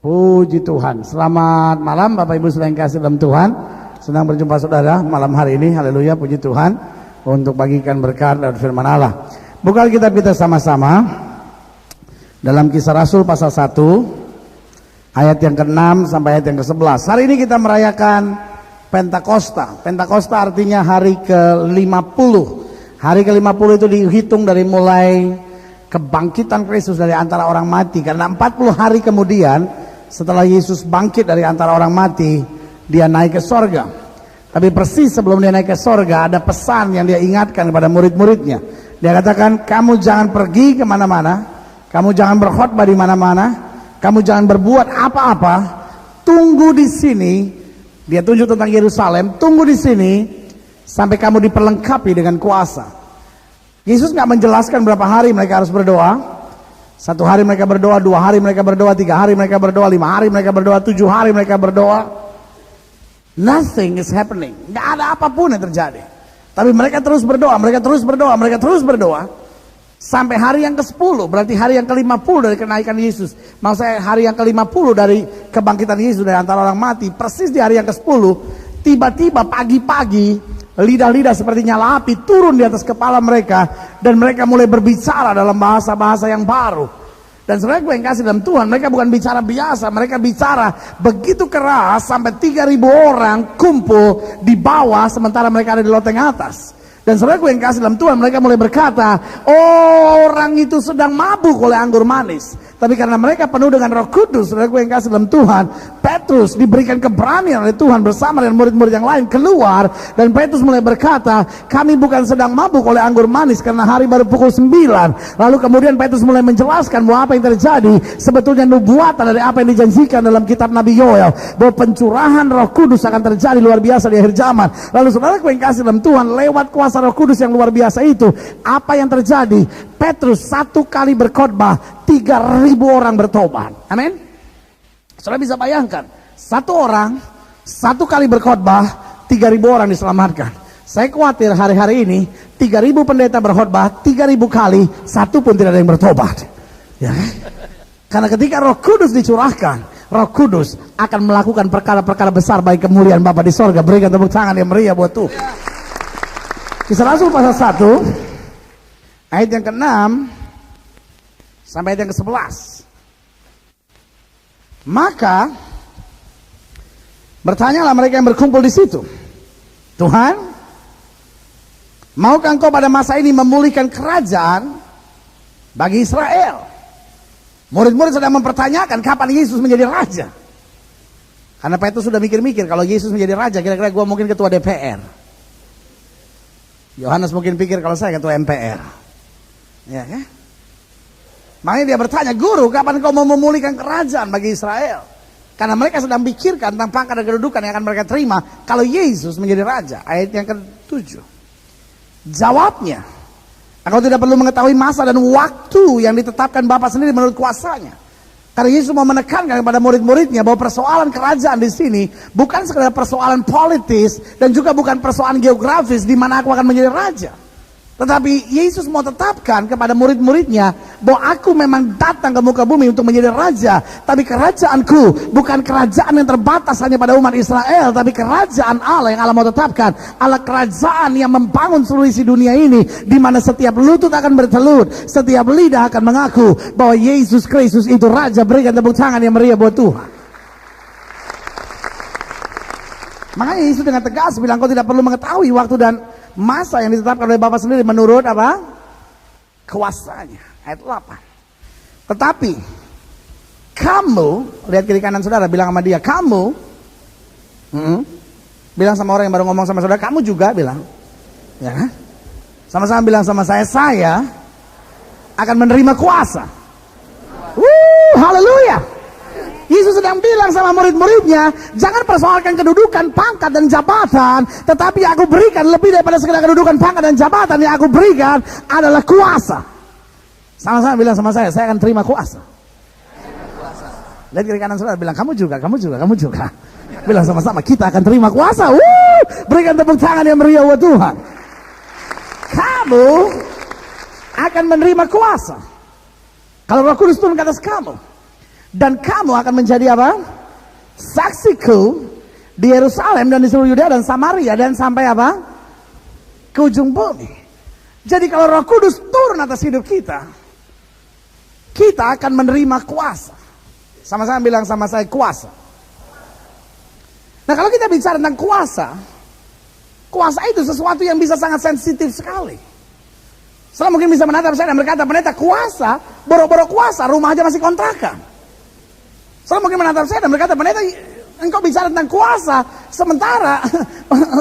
Puji Tuhan. Selamat malam Bapak Ibu saudara yang kasih dalam Tuhan. Senang berjumpa saudara malam hari ini. Haleluya, puji Tuhan, untuk bagikan berkat dari firman Allah. Buka kitab kita sama-sama dalam Kisah Rasul pasal 1 ayat yang ke-6 sampai ayat yang ke-11. Hari ini kita merayakan Pentakosta. Pentakosta artinya hari ke-50. Hari ke-50 itu dihitung dari mulai kebangkitan Kristus dari antara orang mati. Karena 40 hari kemudian setelah Yesus bangkit dari antara orang mati, dia naik ke sorga. Tapi persis sebelum dia naik ke sorga, ada pesan yang dia ingatkan kepada murid-muridnya. Dia katakan, kamu jangan pergi kemana-mana, kamu jangan berkhotbah di mana-mana, kamu jangan berbuat apa-apa, tunggu di sini. Dia tunjuk tentang Yerusalem, tunggu di sini sampai kamu diperlengkapi dengan kuasa. Yesus nggak menjelaskan berapa hari mereka harus berdoa. 1 hari mereka berdoa, 2 hari mereka berdoa, 3 hari mereka berdoa, 5 hari mereka berdoa, 7 hari mereka berdoa. Nothing is happening. Nggak ada apapun yang terjadi. Tapi mereka terus berdoa, mereka terus berdoa, mereka terus berdoa. Sampai hari yang ke-10, berarti hari yang ke-50 dari kenaikan Yesus. Maksud saya hari yang ke-50 dari kebangkitan Yesus dari antara orang mati. Persis di hari yang ke-10, tiba-tiba pagi-pagi, lidah-lidah seperti nyala api turun di atas kepala mereka, dan mereka mulai berbicara dalam bahasa-bahasa yang baru. Dan saudara gue yang kasih dalam Tuhan, mereka bukan bicara biasa, mereka bicara begitu keras sampai 3.000 orang kumpul di bawah sementara mereka ada di loteng atas. Dan saudara gue yang kasih dalam Tuhan, mereka mulai berkata, orang itu sedang mabuk oleh anggur manis. Tapi karena mereka penuh dengan Roh Kudus, saudara gue yang kasih dalam Tuhan, Petrus diberikan keberanian oleh Tuhan bersama dengan murid-murid yang lain keluar. Dan Petrus mulai berkata, kami bukan sedang mabuk oleh anggur manis karena hari baru pukul 9. Lalu kemudian Petrus mulai menjelaskan bahwa apa yang terjadi sebetulnya nubuatan dari apa yang dijanjikan dalam kitab Nabi Yoel, bahwa pencurahan Roh Kudus akan terjadi luar biasa di akhir zaman. Lalu saudara gue yang kasih dalam Tuhan, lewat kuasa Roh Kudus yang luar biasa itu, apa yang terjadi? Petrus 1 kali berkhotbah, 3.000 orang bertobat. Amin. Saudara bisa bayangkan, 1 orang 1 kali berkhotbah, 3.000 orang diselamatkan. Saya khawatir hari-hari ini 3.000 pendeta berkhotbah 3.000 kali, 1 pun tidak ada yang bertobat. Ya. Karena ketika Roh Kudus dicurahkan, Roh Kudus akan melakukan perkara-perkara besar bagi kemuliaan Bapa di sorga. Berikan tepuk tangan yang meriah buat Tuhan. Kisah Rasul pasal 1 ayat yang ke-6 sampai ayat yang ke-11. Maka bertanyalah mereka yang berkumpul di situ, Tuhan, maukah engkau pada masa ini memulihkan kerajaan bagi Israel? Murid-murid sedang mempertanyakan kapan Yesus menjadi raja. Karena Petrus sudah mikir-mikir, kalau Yesus menjadi raja, kira-kira gue mungkin ketua DPR. Yohanes mungkin pikir kalau saya ketua MPR. Ya, ya. Makanya dia bertanya, guru, kapan kau mau memulihkan kerajaan bagi Israel? Karena mereka sedang pikirkan tentang pangkat dan kedudukan yang akan mereka terima kalau Yesus menjadi raja. Ayat yang ke-7. Jawabnya, engkau tidak perlu mengetahui masa dan waktu yang ditetapkan Bapa sendiri menurut kuasanya. Karena Yesus mau menekankan kepada murid-muridnya bahwa persoalan kerajaan di sini bukan sekedar persoalan politis dan juga bukan persoalan geografis di mana aku akan menjadi raja. Tetapi Yesus mau tetapkan kepada murid-muridnya bahwa aku memang datang ke muka bumi untuk menjadi raja. Tapi kerajaanku bukan kerajaan yang terbatas hanya pada umat Israel, tapi kerajaan Allah yang Allah mau tetapkan. Allah kerajaan yang membangun seluruh isi dunia ini, di mana setiap lutut akan bertelut, setiap lidah akan mengaku bahwa Yesus Kristus itu raja. Berikan tepuk tangan yang meriah buat Tuhan. Makanya Yesus dengan tegas bilang, kau tidak perlu mengetahui waktu dan masa yang ditetapkan oleh Bapa sendiri menurut apa? Kuasanya. Ayat 8. Tetapi kamu, lihat kiri kanan saudara, bilang sama dia, kamu, bilang sama orang yang baru ngomong sama saudara, kamu juga bilang, ya kan? Sama-sama bilang sama saya akan menerima kuasa. Haleluya. Yesus sedang bilang sama murid-muridnya, jangan persoalkan kedudukan, pangkat, dan jabatan, tetapi aku berikan lebih daripada sekedar kedudukan, pangkat, dan jabatan. Yang aku berikan adalah kuasa. Sama-sama bilang sama saya akan terima kuasa. Lihat kiri kanan saudara, bilang kamu juga. Bilang sama-sama, kita akan terima kuasa. Berikan tepuk tangan yang meriah buat Tuhan. Kamu akan menerima kuasa kalau Roh Kudus turun ke atas kamu. Dan kamu akan menjadi apa? Saksiku di Yerusalem dan di seluruh Yudea dan Samaria dan sampai apa? Ke ujung bumi. Jadi kalau Roh Kudus turun atas hidup kita, kita akan menerima kuasa. Sama-sama bilang sama saya, kuasa. Nah kalau kita bicara tentang kuasa, kuasa itu sesuatu yang bisa sangat sensitif sekali. Saudara mungkin bisa menatap saya dan berkata, pendeta, kuasa, boro-boro kuasa, rumah aja masih kontrakan. Saudara mungkin menatap saya dan berkata, pendeta, engkau bicara tentang kuasa, sementara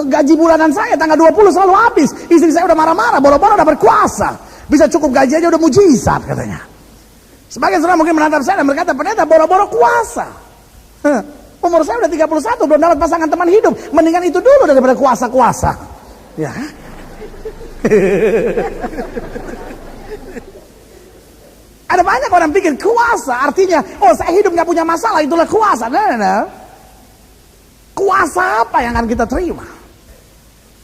gaji bulanan saya tanggal 20 selalu habis. Istri saya udah marah-marah, boro-boro dapat kuasa. Bisa cukup gaji aja udah mujizat katanya. Sebagian saudara mungkin menatap saya dan berkata, pendeta, boro-boro kuasa. Umur saya udah 31, belum dapat pasangan teman hidup. Mendingan itu dulu daripada kuasa-kuasa. Ya. Ada banyak orang pikir kuasa artinya, oh saya hidup gak punya masalah, itulah kuasa. Nah. Kuasa apa yang akan kita terima?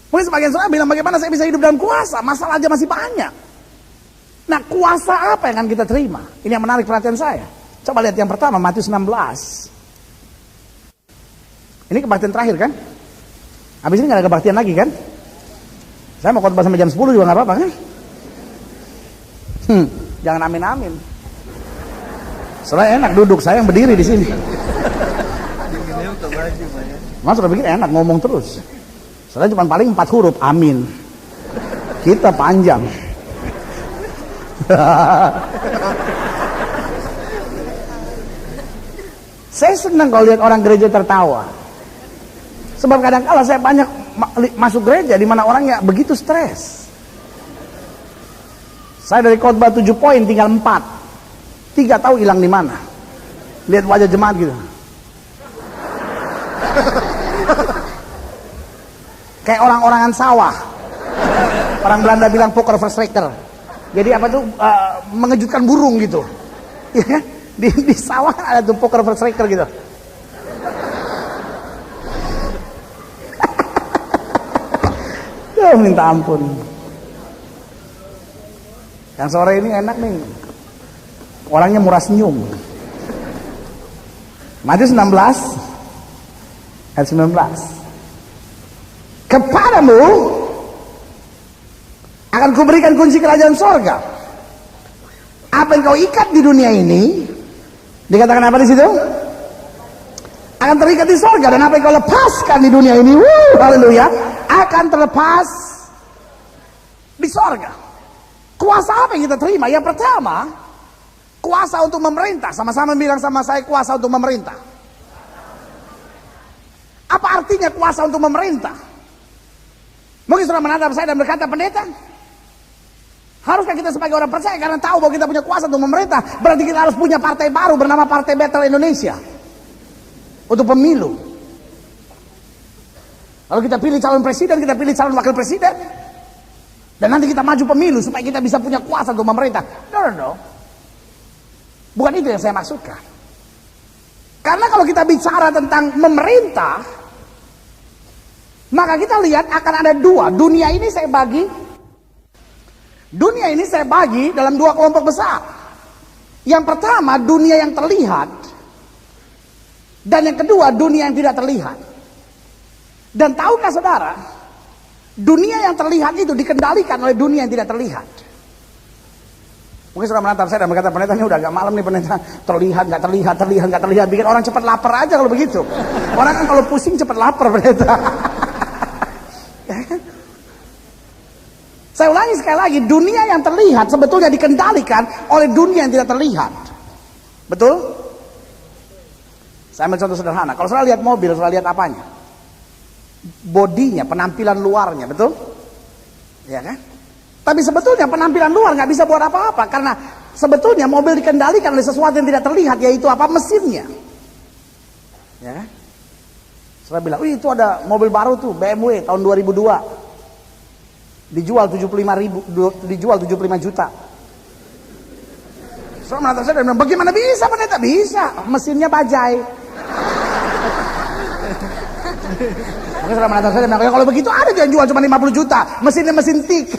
Mungkin sebagian saudara bilang, bagaimana saya bisa hidup dalam kuasa? Masalah aja masih banyak. Nah, kuasa apa yang akan kita terima? Ini yang menarik perhatian saya. Coba lihat yang pertama, Matius 16. Ini kebaktian terakhir kan? Habis ini gak ada kebaktian lagi kan? Saya mau khotbah sampai jam 10 juga gak apa-apa kan? Jangan amin-amin. Soalnya enak duduk, saya yang berdiri di sini. Mas udah pikir enak ngomong terus. Soalnya cuma paling 4 huruf, amin. Kita panjang. Saya senang kalau lihat orang gereja tertawa. Sebab kadang-kala saya banyak masuk gereja di mana orangnya begitu stres. Saya dari khotbah 7 poin tinggal 4. 3 tahu hilang di mana. Lihat wajah jemaat gitu. Kayak orang-orangan sawah. Orang Belanda bilang pokerverstrekker. Jadi apa tuh mengejutkan burung gitu. Ya, di sawah ada tuh pokerverstrekker gitu. Ya minta ampun. Yang sore ini enak nih. Orangnya murah senyum. Matius 16 ayat 19. Kepadamu akan kuberikan kunci kerajaan sorga. Apa yang kau ikat di dunia ini, dikatakan apa di situ? Akan terikat di sorga, dan apa yang kau lepaskan di dunia ini, haleluya, akan terlepas di sorga. Kuasa apa yang kita terima? Yang pertama, kuasa untuk memerintah. Sama-sama bilang sama saya, kuasa untuk memerintah. Apa artinya kuasa untuk memerintah? Mungkin sudah menatap saya dan berkata, pendeta, haruskah kita sebagai orang percaya karena tahu bahwa kita punya kuasa untuk memerintah, berarti kita harus punya partai baru bernama Partai Battle Indonesia untuk pemilu. Kalau kita pilih calon presiden, kita pilih calon wakil presiden, dan nanti kita maju pemilu supaya kita bisa punya kuasa untuk memerintah. No. Bukan itu yang saya maksudkan. Karena kalau kita bicara tentang memerintah, maka kita lihat akan ada 2. Dunia ini saya bagi dalam 2 kelompok besar. Yang pertama, dunia yang terlihat. Dan yang kedua, dunia yang tidak terlihat. Dan tahukah saudara, dunia yang terlihat itu dikendalikan oleh dunia yang tidak terlihat. Mungkin sudah menatap saya dan berkata, pendeta ini udah agak malam nih pendeta. Terlihat, nggak terlihat. Bikin orang cepat lapar aja kalau begitu. Orang kan kalau pusing cepat lapar pendeta. Saya ulangi sekali lagi, dunia yang terlihat sebetulnya dikendalikan oleh dunia yang tidak terlihat. Betul? Saya ambil contoh sederhana. Kalau saudara lihat mobil, saudara lihat apanya? Bodinya, penampilan luarnya, betul? Ya kan? Tapi sebetulnya penampilan luar nggak bisa buat apa-apa, karena sebetulnya mobil dikendalikan oleh sesuatu yang tidak terlihat, yaitu apa? Mesinnya. Ya kan? Saudara bilang, itu ada mobil baru tuh, BMW tahun 2002. Dijual 75 juta. Saudara menatap saya dan bilang, bagaimana bisa pendeta? Bisa, mesinnya bajai. Oke, saudara menatap saya dan bilang, kalau begitu ada yang jual cuma 50 juta, mesinnya mesin tik.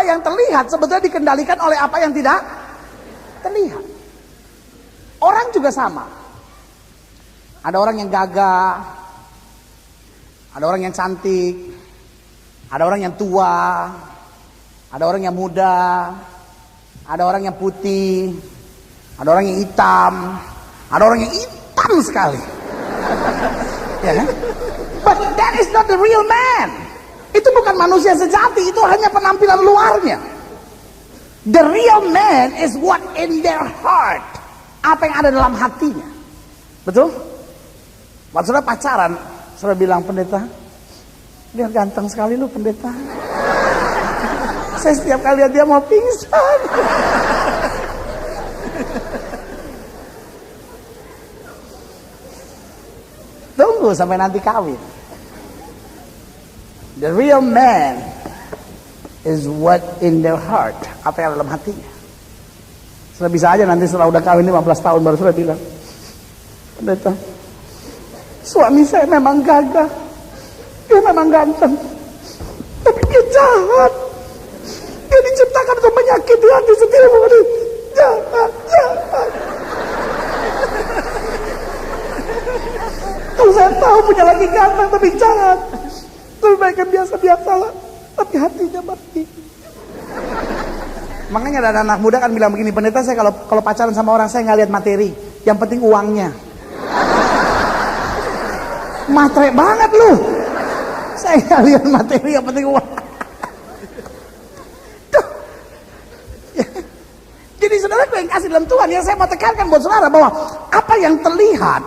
apa yang terlihat sebetulnya dikendalikan oleh apa yang tidak terlihat. Orang juga sama. Ada orang yang gagah, ada orang yang cantik, ada orang yang tua, ada orang yang muda, ada orang yang putih, ada orang yang hitam, ada orang yang hitam sekali. Ya kan? But that is not the real man. Itu bukan manusia sejati, itu hanya penampilan luarnya. The real man is what in their heart. Apa yang ada dalam hatinya. Betul? Waktu saudara pacaran, saudara bilang, pendeta, dia ganteng sekali lu pendeta. Saya setiap kali lihat dia mau pingsan. Tunggu sampai nanti kawin. The real man is what in their heart. Apa yang dalam hatinya. Sudah bisa aja nanti setelah udah kawin 15 tahun baru sudah bilang, pendeta, suami saya memang gagah, dia memang ganteng, tapi dia jahat. Dia diciptakan untuk menyakiti hati sendiri. Jahat. Kalau saya tahu punya laki ganteng tapi jahat, lebih baik kan biasa-biasa lah, tapi hatinya baik. Makanya ada anak muda kan bilang begini, pendeta, saya kalau pacaran sama orang saya nggak lihat materi, yang penting uangnya. Matre banget lu. Saya nggak lihat materi, yang penting uang. Jadi saudara yang kasih dalam Tuhan, yang saya mau tekankan buat saudara bahwa apa yang terlihat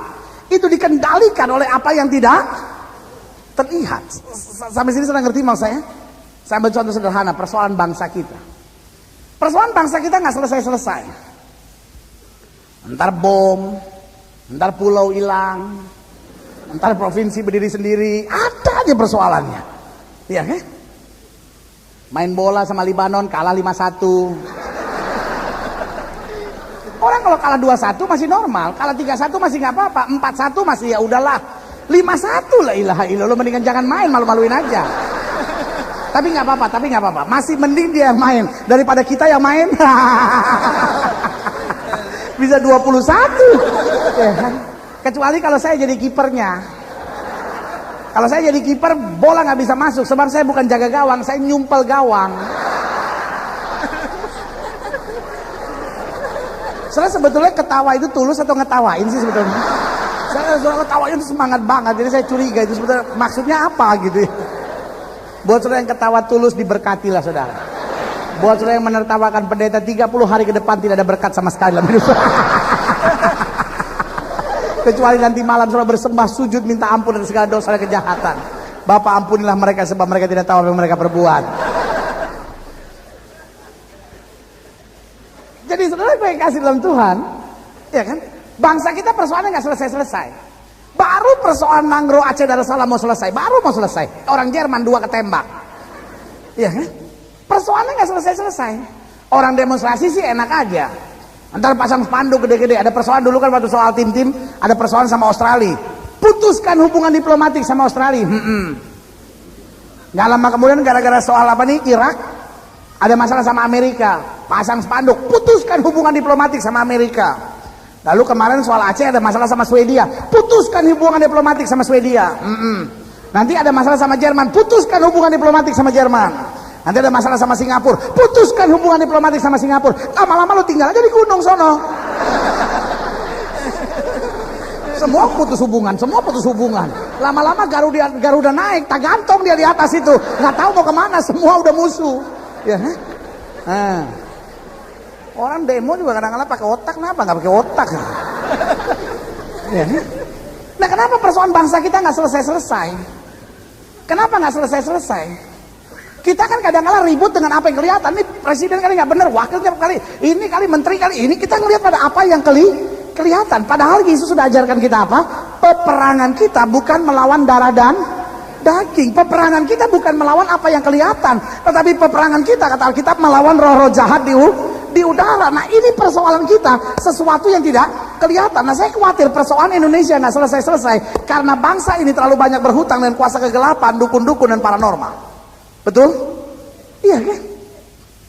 itu dikendalikan oleh apa yang tidak terlihat. Sampai sini sudah ngerti maksud saya? Saya ambil contoh sederhana, persoalan bangsa kita. Persoalan bangsa kita nggak selesai-selesai. Entar bom, entar pulau hilang, entar provinsi berdiri sendiri, ada aja persoalannya. Iya kan? Main bola sama Libanon kalah 5-1. Orang kalau kalah 2-1 masih normal, kalah 3-1 masih nggak apa-apa, 4-1 masih ya udahlah, 5-1 lah ilaha illallah, mendingan jangan main, malu-maluin aja. Tapi nggak apa-apa, masih mending dia yang main daripada kita yang main. Bisa 21. Ya kan? Kecuali kalau saya jadi kipernya. Kalau saya jadi kiper, bola nggak bisa masuk, sebab saya bukan jaga gawang, saya nyumpel gawang. Soalnya sebetulnya ketawa itu tulus atau ngetawain sih sebetulnya? Saya ketawain itu semangat banget, jadi saya curiga itu sebetulnya maksudnya apa gitu ya. Buat saudara yang ketawa tulus, diberkatilah saudara. Buat saudara yang menertawakan pendeta 30 hari ke depan tidak ada berkat sama sekali dalam hidup. Kecuali nanti malam saudara bersembah, sujud, minta ampun dari segala dosa dan kejahatan. Bapa ampunilah mereka sebab mereka tidak tahu apa yang mereka perbuat. Jadi saudara yang kasih dalam Tuhan, ya kan? Bangsa kita persoalannya nggak selesai-selesai. Baru persoalan Nanggro Aceh Darussalam mau selesai, baru mau selesai. Orang Jerman 2 ketembak, ya kan? Persoalannya nggak selesai-selesai. Orang demonstrasi sih enak aja. Antar pasang spanduk gede-gede. Ada persoalan dulu kan waktu soal tim-tim, ada persoalan sama Australia. Putuskan hubungan diplomatik sama Australia. Nggak lama kemudian gara-gara soal apa nih, Irak, ada masalah sama Amerika. Pasang spanduk, putuskan hubungan diplomatik sama Amerika. Lalu kemarin soal Aceh ada masalah sama Swedia, putuskan hubungan diplomatik sama Swedia. Nanti ada masalah sama Jerman, putuskan hubungan diplomatik sama Jerman. Nanti ada masalah sama Singapura, putuskan hubungan diplomatik sama Singapura. Lama-lama lu tinggal aja di gunung sono. Semua putus hubungan. Lama-lama Garuda naik, tak gantung dia di atas itu, nggak tahu mau kemana, semua udah musuh. Ya, orang demo juga kadang-kadang pakai otak, kenapa nggak pakai otak? Ya. Nah, kenapa persoalan bangsa kita nggak selesai-selesai? Kenapa nggak selesai-selesai? Kita kan kadang-kadang ribut dengan apa yang kelihatan. Ini presiden kali nggak benar, wakilnya kali, ini kali menteri kali, ini kita ngelihat pada apa yang kelihatan. Padahal Yesus sudah ajarkan kita apa? Peperangan kita bukan melawan darah dan daging. Peperangan kita bukan melawan apa yang kelihatan, tetapi peperangan kita, kata Alkitab, melawan roh-roh jahat di udara. Nah, ini persoalan kita, sesuatu yang tidak kelihatan. Nah, saya khawatir persoalan Indonesia nggak selesai-selesai karena bangsa ini terlalu banyak berhutang dengan kuasa kegelapan, dukun-dukun dan paranormal. Betul? Iya kan?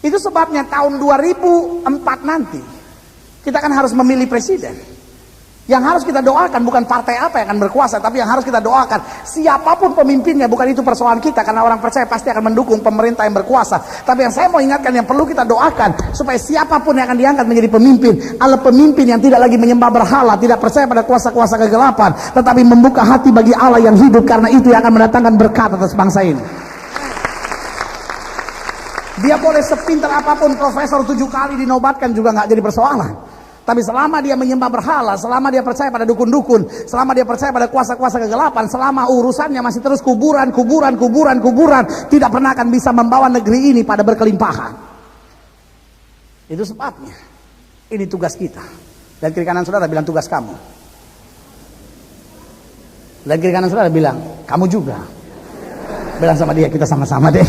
Itu sebabnya tahun 2004 nanti kita kan harus memilih presiden. Yang harus kita doakan bukan partai apa yang akan berkuasa, tapi yang harus kita doakan siapapun pemimpinnya, bukan itu persoalan kita, karena orang percaya pasti akan mendukung pemerintah yang berkuasa. Tapi yang saya mau ingatkan, yang perlu kita doakan supaya siapapun yang akan diangkat menjadi pemimpin adalah pemimpin yang tidak lagi menyembah berhala, tidak percaya pada kuasa-kuasa kegelapan, tetapi membuka hati bagi Allah yang hidup, karena itu yang akan mendatangkan berkat atas bangsa ini. Dia boleh sepintar apapun, profesor 7 kali dinobatkan juga nggak jadi persoalan. Tapi selama dia menyembah berhala, selama dia percaya pada dukun-dukun, selama dia percaya pada kuasa-kuasa kegelapan, selama urusannya masih terus kuburan, tidak pernah akan bisa membawa negeri ini pada berkelimpahan. Itu sebabnya ini tugas kita. Dan kiri kanan saudara bilang tugas kamu. Dan kiri kanan saudara bilang kamu juga. Bilang sama dia, kita sama-sama deh.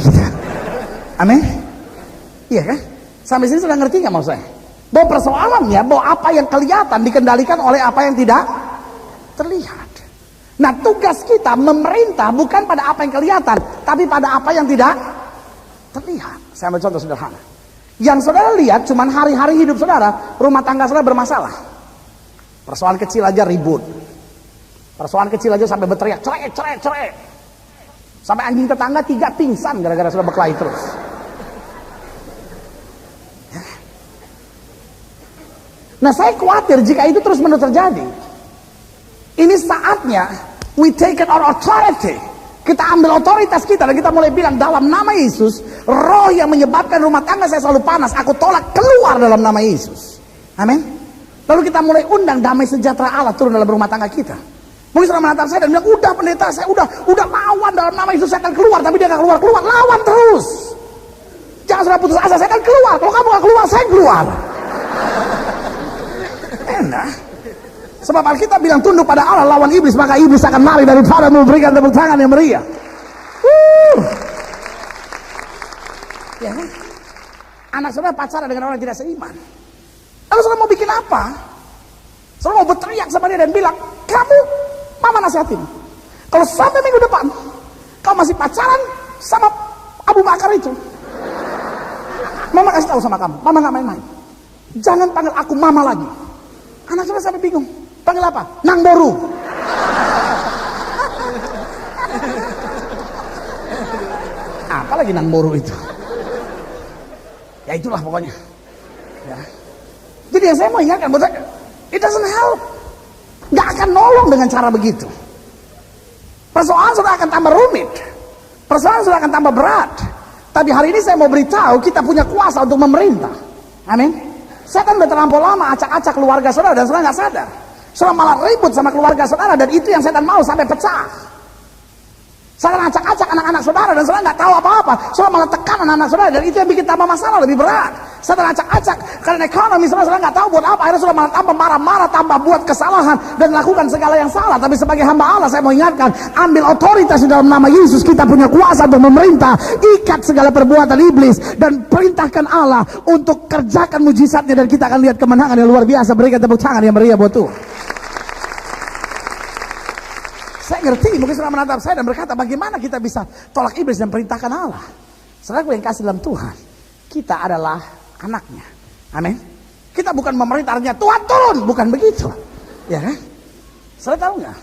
Amin. Iya kan? Sampai sini sudah ngerti nggak mau saya? Bahwa persoalannya, bahwa apa yang kelihatan dikendalikan oleh apa yang tidak terlihat. Nah, tugas kita memerintah bukan pada apa yang kelihatan, tapi pada apa yang tidak terlihat. Saya ambil contoh sederhana. Yang saudara lihat cuma hari-hari hidup saudara, rumah tangga saudara bermasalah. Persoalan kecil aja ribut. Persoalan kecil aja sampai berteriak, cerai. Sampai anjing tetangga 3 pingsan gara-gara saudara berkelahi terus. Nah, saya khawatir jika itu terus-menerus terjadi. Ini saatnya we take our authority. Kita ambil otoritas kita dan kita mulai bilang dalam nama Yesus, roh yang menyebabkan rumah tangga saya selalu panas, aku tolak keluar dalam nama Yesus. Amin. Lalu kita mulai undang damai sejahtera Allah turun dalam rumah tangga kita. Mungkin saudara menatap saya dan bilang, udah pendeta, saya udah lawan dalam nama Yesus, saya akan keluar. Tapi dia gak keluar, lawan terus. Jangan saudara putus asa, saya akan keluar. Kalau kamu gak keluar, saya keluar. Enak. Sebab Alkitab bilang tunduk pada Allah, lawan iblis, maka iblis akan lari daripada memberikan tepuk tangan yang meriah. Ya kan? Anak saudara pacaran dengan orang yang tidak seiman. Lalu saudara mau bikin apa? Saudara mau berteriak sama dia dan bilang, kamu, mama nasihatin, kalau sampai minggu depan kau masih pacaran sama Abu Bakar itu, mama kasih tahu sama kamu, mama gak main-main. Jangan panggil aku mama lagi. Anak saudara sampai bingung. Panggil apa? Nang Boru. Apa lagi Nang Boru itu? Ya itulah pokoknya. Ya. Jadi yang saya mau ingatkan, it doesn't help. Gak akan nolong dengan cara begitu. Persoalan sudah akan tambah rumit. Persoalan sudah akan tambah berat. Tapi hari ini saya mau beritahu, kita punya kuasa untuk memerintah. Amin. Setan udah terlampau lama acak-acak keluarga saudara dan saudara nggak sadar. Saudara malah ribut sama keluarga saudara dan itu yang setan mau sampai pecah. Saudara acak-acak anak-anak saudara dan saudara nggak tahu apa-apa. Saudara malah tekan anak-anak saudara dan itu yang bikin tambah masalah lebih berat. Saudara acak-acak karena ekonomi saudara nggak tahu buat apa. Akhirnya saudara malah tambah marah-marah, tambah buat kesalahan dan lakukan segala yang salah. Tapi sebagai hamba Allah saya mau ingatkan, ambil otoritas di dalam nama Yesus. Kita punya kuasa untuk memerintah, ikat segala perbuatan iblis dan perintahkan Allah untuk kerjakan mujizatnya dan kita akan lihat kemenangan yang luar biasa. Berikan tepuk tangan yang meriah buat Tuhan. Saya ngerti, mungkin saudara menatap saya dan berkata, bagaimana kita bisa tolak iblis dan perintahkan Allah? Saudara yang kasih dalam Tuhan, kita adalah anaknya. Amin. Kita bukan memerintah, artinya Tuhan turun, bukan begitu. Ya kan? Saudara tahu nggak?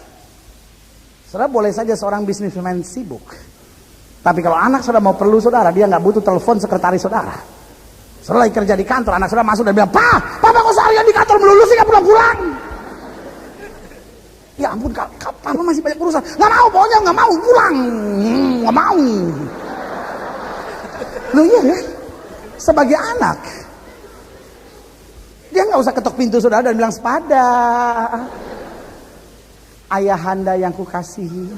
Saudara boleh saja seorang bisnismen sibuk, tapi kalau anak saudara mau perlu saudara, dia nggak butuh telepon sekretaris saudara. Saudara lagi kerja di kantor, anak saudara masuk dan bilang, Papa kok seharian di kantor melulu sih nggak pulang-pulang? Ya ampun, Papa masih banyak urusan. Nggak mau, pokoknya nggak mau pulang. Nggak mau. Loh iya kan? Sebagai anak, dia nggak usah ketok pintu saudara dan bilang, sepada ayahanda yang kukasihi,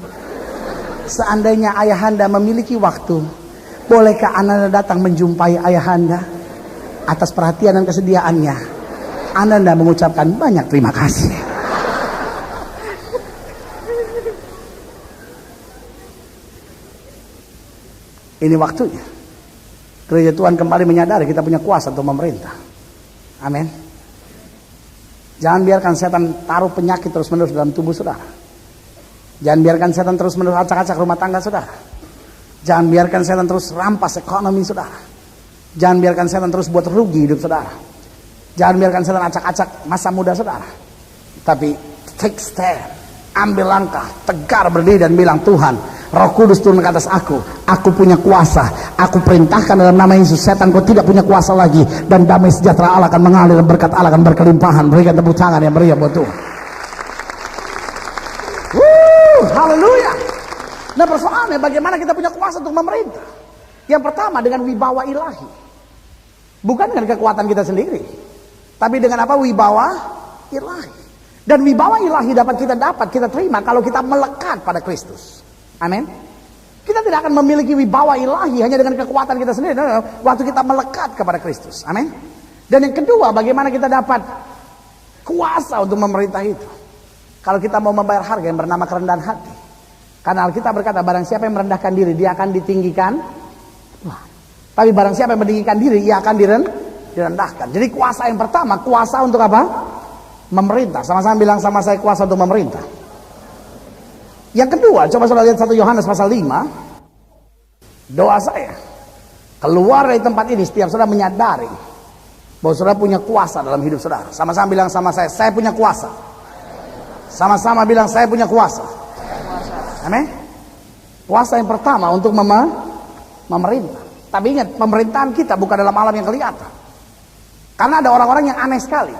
seandainya ayahanda memiliki waktu, bolehkah Ananda datang menjumpai ayahanda? Atas perhatian dan kesediaannya, Ananda mengucapkan banyak terima kasih. Ini waktunya gereja Tuhan kembali menyadari kita punya kuasa untuk memerintah. Amin. Jangan biarkan setan taruh penyakit terus-menerus dalam tubuh saudara. Jangan biarkan setan terus-menerus acak-acak rumah tangga saudara. Jangan biarkan setan terus rampas ekonomi saudara. Jangan biarkan setan terus buat rugi hidup saudara. Jangan biarkan setan acak-acak masa muda saudara. Tapi take stand, ambil langkah, tegar berdiri dan bilang, Tuhan, Roh Kudus turun ke atas aku punya kuasa, aku perintahkan dalam nama Yesus, setan kau tidak punya kuasa lagi, dan damai sejahtera Allah akan mengalir, berkat Allah akan berkelimpahan. Berikan tepuk tangan yang meriah buat Tuhan. Haleluya. Nah persoalannya bagaimana kita punya kuasa untuk memerintah? Yang pertama dengan wibawa ilahi, bukan dengan kekuatan kita sendiri, tapi dengan apa? Wibawa ilahi. Dan wibawa ilahi dapat kita terima kalau kita melekat pada Kristus. Amin. Kita tidak akan memiliki wibawa ilahi hanya dengan kekuatan kita sendiri. Waktu kita melekat kepada Kristus. Amin. Dan yang kedua, bagaimana kita dapat kuasa untuk memerintah itu? Kalau kita mau membayar harga yang bernama kerendahan hati. Karena Alkitab berkata, barang siapa yang merendahkan diri, dia akan ditinggikan. Tapi barang siapa yang meninggikan diri, ia akan direndahkan. Jadi kuasa yang pertama, kuasa untuk apa? Memerintah. Sama-sama bilang sama saya, kuasa untuk memerintah. Yang kedua, coba saudara lihat 1 Yohanes pasal 5. Doa saya, keluar dari tempat ini setiap saudara menyadari bahwa saudara punya kuasa dalam hidup saudara. Sama-sama bilang sama saya punya kuasa. Sama-sama bilang, saya punya kuasa. Amin. Kuasa yang pertama untuk memerintah. Tapi ingat, pemerintahan kita bukan dalam alam yang kelihatan. Karena ada orang-orang yang aneh sekali.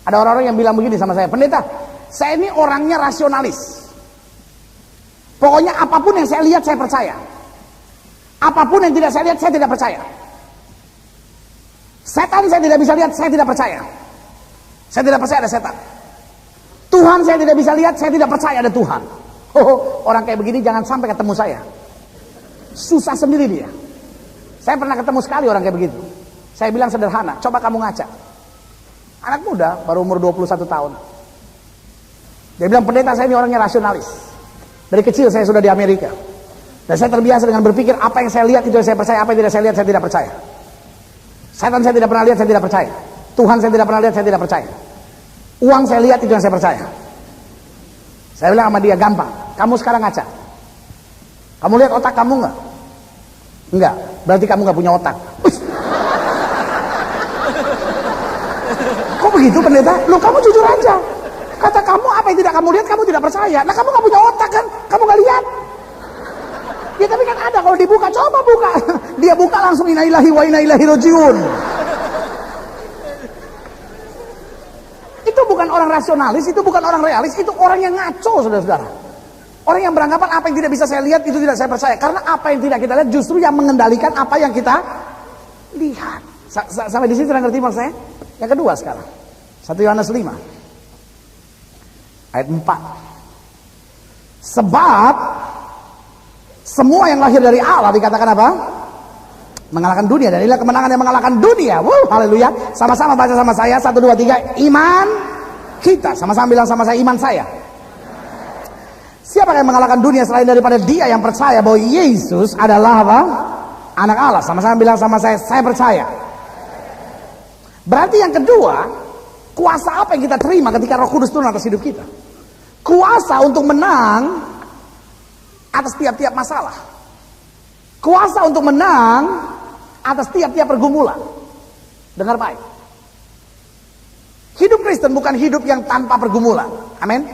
Ada orang-orang yang bilang begini sama saya, pendeta, saya ini orangnya rasionalis. Pokoknya apapun yang saya lihat, saya percaya. Apapun yang tidak saya lihat, saya tidak percaya. Setan saya tidak bisa lihat, saya tidak percaya. Saya tidak percaya ada setan. Tuhan saya tidak bisa lihat, saya tidak percaya ada Tuhan. Orang kayak begini jangan sampai ketemu saya. Susah sendiri dia. Saya pernah ketemu sekali orang kayak begitu. Saya bilang sederhana, coba kamu ngaca. Anak muda, baru umur 21 tahun. Dia bilang, pendeta saya ini orangnya rasionalis. Dari kecil saya sudah di Amerika. Dan saya terbiasa dengan berpikir, apa yang saya lihat itu yang saya percaya, apa yang tidak saya lihat saya tidak percaya. Setan saya tidak pernah lihat, saya tidak percaya. Tuhan saya tidak pernah lihat, saya tidak percaya. Uang saya lihat itu yang saya percaya. Saya bilang sama dia, gampang. Kamu sekarang ngaca. Kamu lihat otak kamu enggak? Enggak. Berarti kamu enggak punya otak. Kok begitu pendeta? Loh kamu jujur aja. Kata kamu apa yang tidak kamu lihat kamu tidak percaya. Nah kamu enggak punya otak kan? Kamu enggak lihat. Ya tapi kan ada kalau dibuka, coba buka. Dia buka langsung inna lillahi wa inna ilaihi rajiun. Itu bukan orang rasionalis, itu bukan orang realis, itu orang yang ngaco, saudara-saudara. Orang yang beranggapan apa yang tidak bisa saya lihat, itu tidak saya percaya. Karena apa yang tidak kita lihat justru yang mengendalikan apa yang kita lihat. Sampai di sini sudah ngerti maksud saya? Yang kedua sekarang. 1 Yohanes 5. Ayat 4. Sebab semua yang lahir dari Allah dikatakan apa? Mengalahkan dunia. Dan inilah kemenangan yang mengalahkan dunia. Haleluya. Sama-sama baca sama saya. 1, 2, 3. Iman kita. Sama-sama bilang sama saya, iman saya. Siapa yang mengalahkan dunia selain daripada dia yang percaya bahwa Yesus adalah apa? Anak Allah. Sama-sama bilang sama saya percaya. Berarti yang kedua, kuasa apa yang kita terima ketika Roh Kudus turun atas hidup kita? Kuasa untuk menang atas tiap-tiap masalah. Kuasa untuk menang atas tiap-tiap pergumulan. Dengar baik. Hidup Kristen bukan hidup yang tanpa pergumulan. Amin.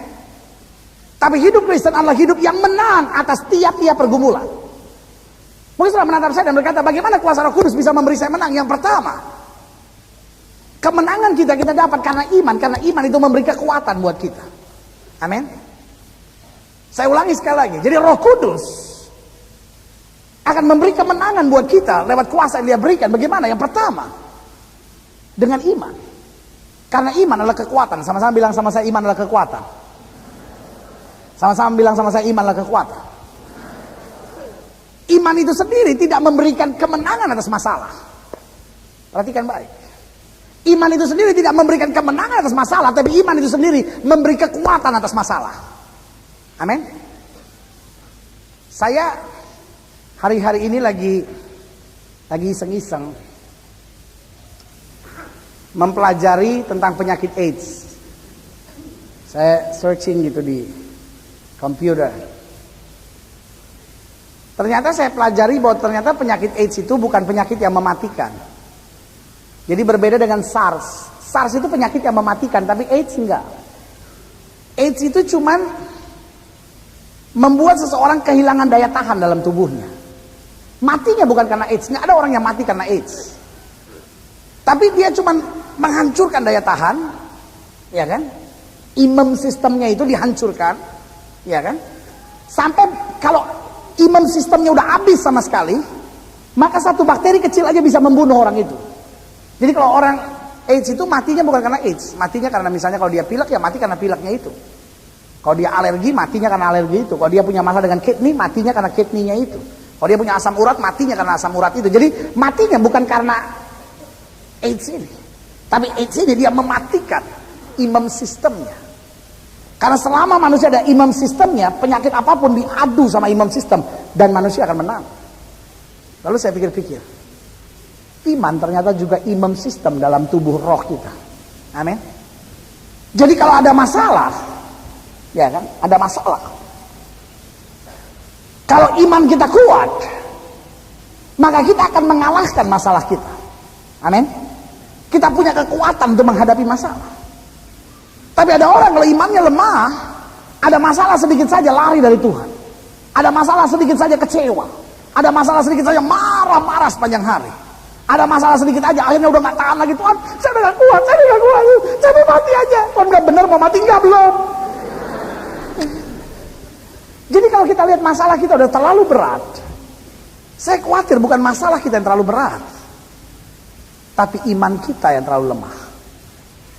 Tapi hidup Kristen adalah hidup yang menang atas tiap-tiap pergumulan. Mungkin saudara menatap saya dan berkata, bagaimana kuasa Roh Kudus bisa memberi saya menang? Yang pertama, kemenangan kita dapat karena iman. Karena iman itu memberi kekuatan buat kita. Amin. Saya ulangi sekali lagi. Jadi Roh Kudus akan memberi kemenangan buat kita lewat kuasa yang dia berikan. Bagaimana? Yang pertama, dengan iman. Karena iman adalah kekuatan. Sama-sama bilang sama saya, iman adalah kekuatan. Sama-sama bilang sama saya, iman adalah kekuatan. Iman itu sendiri tidak memberikan kemenangan atas masalah. Perhatikan baik. Iman itu sendiri tidak memberikan kemenangan atas masalah, tapi iman itu sendiri memberi kekuatan atas masalah. Amin. Saya hari-hari ini lagi iseng-iseng mempelajari tentang penyakit AIDS. Saya searching gitu di komputer. Ternyata saya pelajari bahwa ternyata penyakit AIDS itu bukan penyakit yang mematikan. Jadi berbeda dengan SARS. SARS itu penyakit yang mematikan, tapi AIDS enggak. AIDS itu cuman membuat seseorang kehilangan daya tahan dalam tubuhnya. Matinya bukan karena AIDS, nggak ada orang yang mati karena AIDS. Tapi dia cuman menghancurkan daya tahan, ya kan? Imun sistemnya itu dihancurkan, ya kan? Sampai kalau imun sistemnya udah habis sama sekali, maka satu bakteri kecil aja bisa membunuh orang itu. Jadi kalau orang AIDS itu matinya bukan karena AIDS, matinya karena misalnya kalau dia pilek ya mati karena pileknya itu. Kalau dia alergi matinya karena alergi itu. Kalau dia punya masalah dengan kidney matinya karena kidney-nya itu. Kalau dia punya asam urat matinya karena asam urat itu. Jadi matinya bukan karena AIDS ini, tapi AIDS ini dia mematikan imun sistemnya. Karena selama manusia ada imun sistemnya, penyakit apapun diadu sama imun sistem dan manusia akan menang. Lalu saya pikir-pikir, iman ternyata juga imun sistem dalam tubuh roh kita. Amin. Jadi kalau ada masalah, ya kan, ada masalah. Kalau iman kita kuat, maka kita akan mengalahkan masalah kita. Amin. Kita punya kekuatan untuk menghadapi masalah. Tapi ada orang kalau imannya lemah, ada masalah sedikit saja lari dari Tuhan. Ada masalah sedikit saja kecewa. Ada masalah sedikit saja marah-marah sepanjang hari. Ada masalah sedikit aja akhirnya udah gak tahan lagi. Tuhan, saya udah gak kuat, saya mau mati aja. Tuhan bilang bener mau mati enggak belum? Jadi kalau kita lihat masalah kita udah terlalu berat, saya khawatir bukan masalah kita yang terlalu berat, tapi iman kita yang terlalu lemah.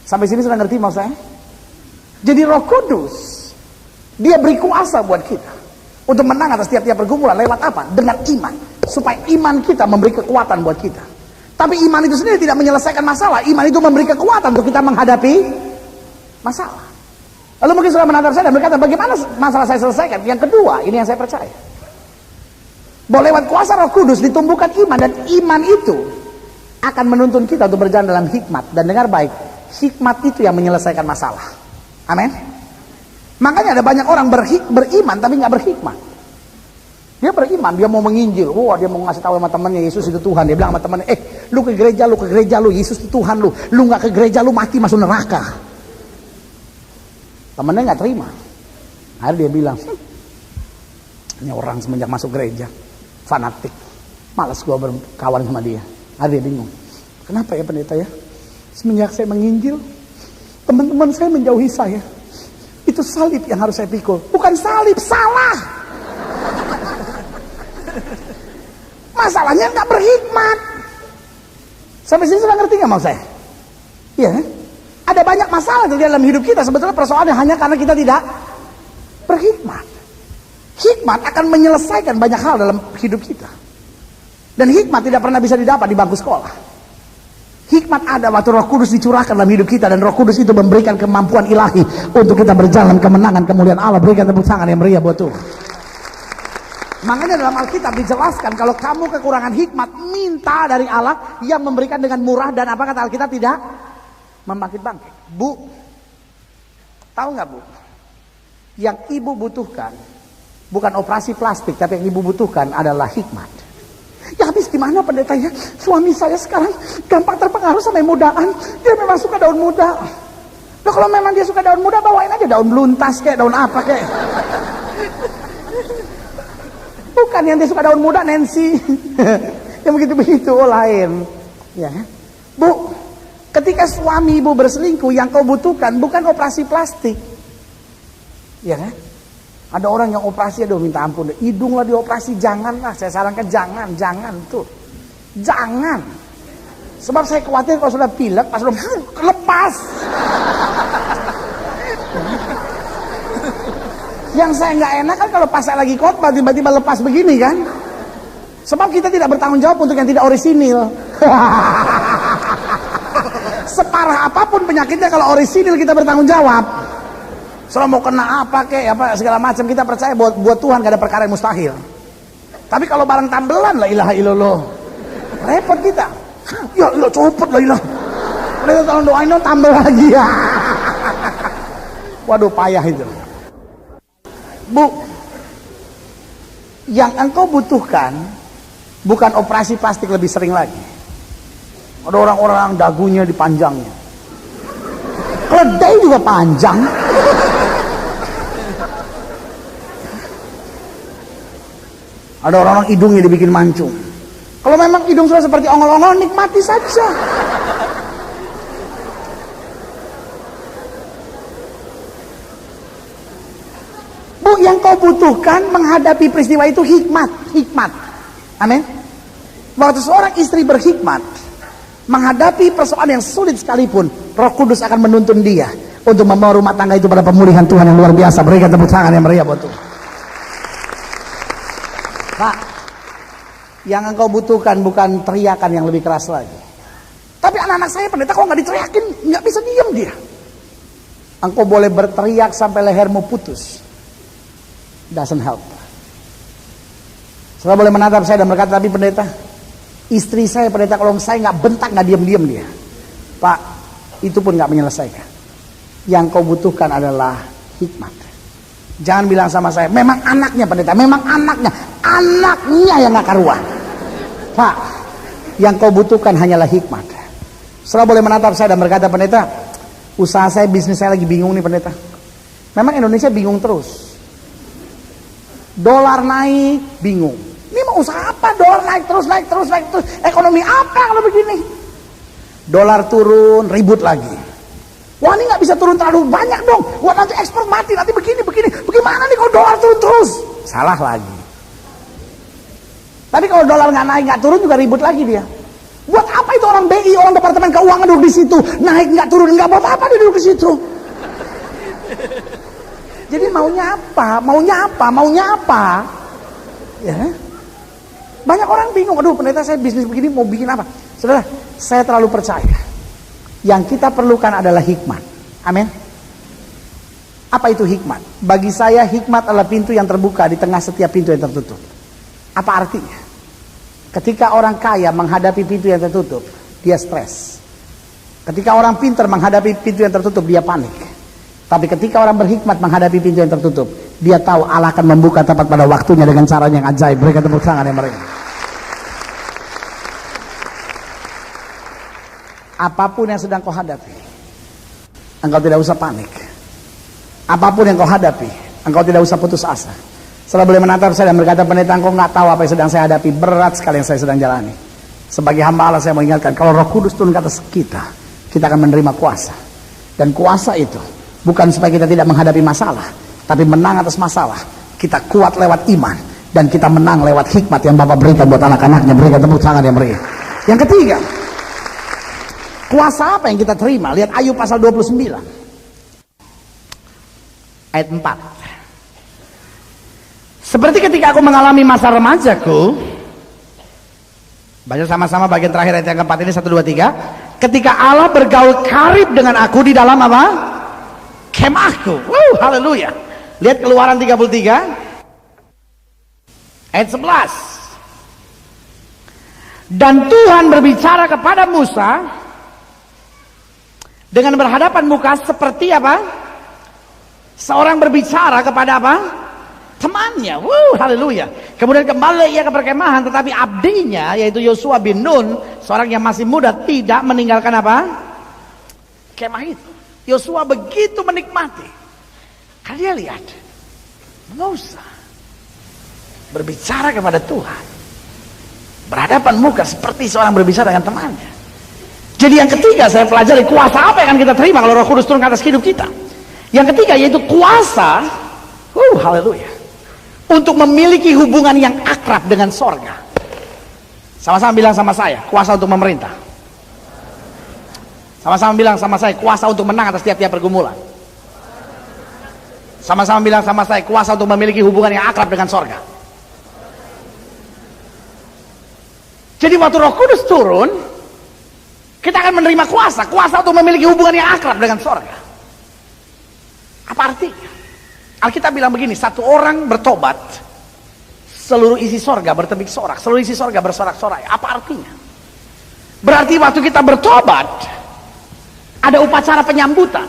Sampai sini sudah ngerti maksud saya? Jadi Roh Kudus, dia beri kuasa buat kita untuk menang atas tiap-tiap pergumulan. Lewat apa? Dengan iman. Supaya iman kita memberi kekuatan buat kita. Tapi iman itu sendiri tidak menyelesaikan masalah. Iman itu memberi kekuatan untuk kita menghadapi masalah. Lalu mungkin sudah menatap saya dan berkata, bagaimana masalah saya selesaikan? Yang kedua, ini yang saya percaya, bahwa lewat kuasa Roh Kudus ditumbuhkan iman, dan iman itu akan menuntun kita untuk berjalan dalam hikmat. Dan dengar baik, hikmat itu yang menyelesaikan masalah. Amin. Makanya ada banyak orang beriman tapi nggak berhikmat. Dia beriman, dia mau menginjil, wah dia mau ngasih tahu sama temannya Yesus itu Tuhan. Dia bilang sama temannya, lu ke gereja, lu Yesus itu Tuhan lu nggak ke gereja lu mati masuk neraka. Temennya nggak terima. Akhirnya dia bilang, ini orang semenjak masuk gereja fanatik, malas gua berkawan sama dia. Akhirnya dia bingung, kenapa ya pendeta ya? Semenjak saya menginjil, teman-teman saya menjauhi saya. Itu salib yang harus saya pikul. Bukan salib, salah. Masalahnya nggak berhikmat. Sampai sini sudah ngerti nggak mau saya? Iya. Ada banyak masalah terjadi dalam hidup kita. Sebetulnya persoalannya hanya karena kita tidak berhikmat. Hikmat akan menyelesaikan banyak hal dalam hidup kita. Dan hikmat tidak pernah bisa didapat di bangku sekolah. Hikmat ada waktu Roh Kudus dicurahkan dalam hidup kita, dan Roh Kudus itu memberikan kemampuan ilahi untuk kita berjalan kemenangan kemuliaan Allah. Berikan tepuk tangan yang meriah buat Tuhan. Makanya dalam Alkitab dijelaskan kalau kamu kekurangan hikmat, minta dari Allah yang memberikan dengan murah, dan apa kata Alkitab? Tidak membangkit-bangkit. Bu, tahu nggak Bu? Yang ibu butuhkan bukan operasi plastik, tapi yang ibu butuhkan adalah hikmat. Ya habis gimana pendeta ya? Suami saya sekarang gampang terpengaruh sama mudaan. Dia memang suka daun muda. Loh kalau memang dia suka daun muda, bawain aja daun beluntas kayak daun apa kayak. Bukan yang dia suka daun muda, Nancy. Yang begitu-begitu, lain. Ya, Bu, ketika suami ibu berselingkuh, yang kau butuhkan bukan operasi plastik. Ya kan? Ada orang yang operasi, aduh minta ampun, hidung lah dioperasi, janganlah. Saya sarankan jangan tuh. Jangan. Sebab saya khawatir kalau sudah pilek, pas sudah lepas. Yang saya nggak enak kan kalau pas saya lagi khotbah tiba-tiba lepas begini kan. Sebab kita tidak bertanggung jawab untuk yang tidak orisinil. Separah apapun penyakitnya, kalau orisinil kita bertanggung jawab. Soalnya mau kena apa kek, apa segala macam, kita percaya buat Tuhan gak ada perkara yang mustahil. Tapi kalau barang tambelan, la ilaha illallah, repot kita. Ya ilah copot lah ilah. Udah tolong doain dong, tambel lagi ya. Waduh payah itu. Bu, Yang engkau butuhkan bukan operasi plastik lebih sering lagi. Ada orang-orang dagunya dipanjangnya, keledai juga panjang. Ada orang-orang hidungnya dibikin mancung. Kalau memang hidung sudah seperti ongol-ongol, nikmati saja. Bu, yang kau butuhkan menghadapi peristiwa itu hikmat. Amin. Waktu seorang istri berhikmat menghadapi persoalan yang sulit sekalipun, Roh Kudus akan menuntun dia untuk membawa rumah tangga itu pada pemulihan Tuhan yang luar biasa. Berikan tepuk tangan yang meriah buat Tuhan. Pak, yang engkau butuhkan bukan teriakan yang lebih keras lagi. Tapi anak-anak saya pendeta kok nggak diteriakin, nggak bisa diam dia. Engkau boleh berteriak sampai lehermu putus, doesn't help. Saudara boleh menatap saya dan berkata, tapi pendeta, istri saya pendeta kalau saya nggak bentak, nggak diam-diam dia. Pak, itu pun nggak menyelesaikan. Yang kau butuhkan adalah hikmat. Jangan bilang sama saya, memang anaknya pendeta, memang anaknya yang nggak karuan. Pak, yang kau butuhkan hanyalah hikmat. Saudara boleh menatap saya dan berkata, pendeta, usaha saya, bisnis saya lagi bingung nih pendeta. Memang Indonesia bingung terus. Dolar naik, bingung. Ini mau usaha apa? Dolar naik terus. Ekonomi apa kalau begini? Dolar turun, ribut lagi. Wah, ini nggak bisa turun terlalu banyak dong. Wah, nanti ekspor mati, nanti begini. Bagaimana nih kalau dolar turun terus? Salah lagi. Tapi kalau dolar nggak naik, nggak turun juga ribut lagi dia. Buat apa itu orang BI, orang Departemen Keuangan duduk di situ? Naik nggak turun, nggak buat apa dia duduk di situ? Jadi maunya apa? Ya. Banyak orang bingung, aduh pendeta saya bisnis begini mau bikin apa? Saudara, saya terlalu percaya. Yang kita perlukan adalah hikmat. Amin. Apa itu hikmat? Bagi saya hikmat adalah pintu yang terbuka di tengah setiap pintu yang tertutup. Apa artinya? Ketika orang kaya menghadapi pintu yang tertutup, dia stres. Ketika orang pintar menghadapi pintu yang tertutup, dia panik. Tapi ketika orang berhikmat menghadapi pintu yang tertutup, dia tahu Allah akan membuka tepat pada waktunya dengan cara yang ajaib. Berikan tepuk tangan yang mereka. Apapun yang sedang kau hadapi, engkau tidak usah panik. Apapun yang kau hadapi, engkau tidak usah putus asa. Setelah boleh menatap saya dan berkata, pendeta, engkau nggak tahu apa yang sedang saya hadapi. Berat sekali yang saya sedang jalani. Sebagai hamba Allah saya mengingatkan, kalau Roh Kudus turun ke atas kita akan menerima kuasa. Dan kuasa itu bukan supaya kita tidak menghadapi masalah, tapi menang atas masalah. Kita kuat lewat iman, dan kita menang lewat hikmat yang Bapak berikan buat anak-anaknya. Berikan tepuk tangan yang meriah. Yang ketiga, kuasa apa yang kita terima? Lihat Ayub pasal 29 ayat 4. Seperti ketika aku mengalami masa remajaku, baca sama-sama bagian terakhir ayat yang keempat ini, 1, 2, 3. Ketika Allah bergaul karib dengan aku di dalam apa? Kemahku. Haleluya. Lihat Keluaran 33 ayat 11. Dan Tuhan berbicara kepada Musa dengan berhadapan muka seperti apa? Seorang berbicara kepada apa? Temannya. Haleluya. Kemudian kembali ia ke perkemahan, tetapi abdinya yaitu Yosua bin Nun, seorang yang masih muda, tidak meninggalkan apa? Kemah itu. Yosua begitu menikmati. Kalian lihat, Musa berbicara kepada Tuhan, berhadapan muka seperti seorang berbicara dengan temannya. Jadi yang ketiga saya pelajari, kuasa apa yang akan kita terima kalau Roh Kudus turun ke atas hidup kita. Yang ketiga yaitu kuasa, haleluya, untuk memiliki hubungan yang akrab dengan sorga. Sama-sama bilang sama saya, kuasa untuk memerintah. Sama-sama bilang sama saya, kuasa untuk menang atas tiap-tiap pergumulan. Sama-sama bilang sama saya, kuasa untuk memiliki hubungan yang akrab dengan sorga. Jadi waktu Roh Kudus turun, kita akan menerima kuasa untuk memiliki hubungan yang akrab dengan sorga. Apa artinya? Alkitab bilang begini, satu orang bertobat, seluruh isi sorga bertepik sorak, seluruh isi sorga bersorak-sorai. Apa artinya? Berarti waktu kita bertobat, ada upacara penyambutan.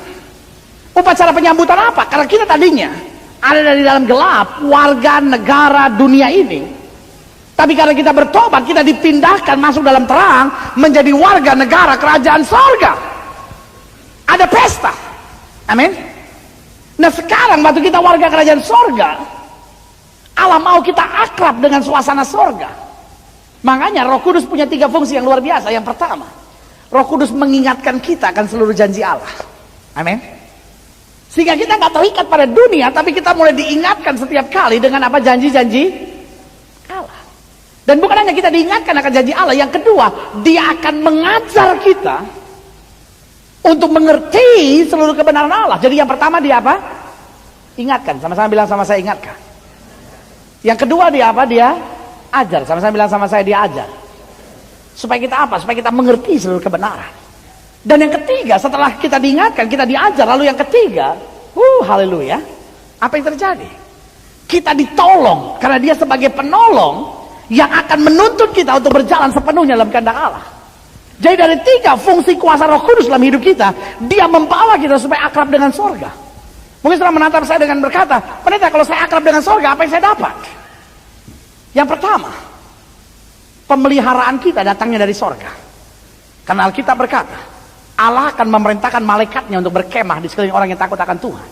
Upacara penyambutan apa? Karena kita tadinya ada dari dalam gelap, warga negara dunia ini. Tapi karena kita bertobat, kita dipindahkan masuk dalam terang, menjadi warga negara kerajaan sorga. Ada pesta. Amin. Nah sekarang waktu kita warga kerajaan sorga, Allah mau kita akrab dengan suasana sorga. Makanya Roh Kudus punya 3 fungsi yang luar biasa. Yang pertama, Roh Kudus mengingatkan kita akan seluruh janji Allah. Amin. Sehingga kita nggak terikat pada dunia, tapi kita mulai diingatkan setiap kali dengan apa, janji-janji Allah. Dan bukan hanya kita diingatkan akan janji Allah, yang kedua, dia akan mengajar kita untuk mengerti seluruh kebenaran Allah. Jadi yang pertama dia apa? Ingatkan. Sama-sama bilang sama saya, ingatkan. Yang kedua dia apa? Dia ajar. Sama-sama bilang sama saya, dia ajar. Supaya kita apa? Supaya kita mengerti seluruh kebenaran. Dan yang ketiga, setelah kita diingatkan, kita diajar. Lalu yang ketiga, haleluya, apa yang terjadi? Kita ditolong, karena dia sebagai penolong yang akan menuntut kita untuk berjalan sepenuhnya dalam kehendak Allah. Jadi dari 3 fungsi kuasa Roh Kudus dalam hidup kita, dia membawa kita supaya akrab dengan sorga. Mungkin setelah menatap saya dengan berkata, pendeta, kalau saya akrab dengan sorga, apa yang saya dapat? Yang pertama, pemeliharaan kita datangnya dari sorga. Karena Alkitab berkata, Allah akan memerintahkan malaikatnya untuk berkemah di sekeliling orang yang takut akan Tuhan.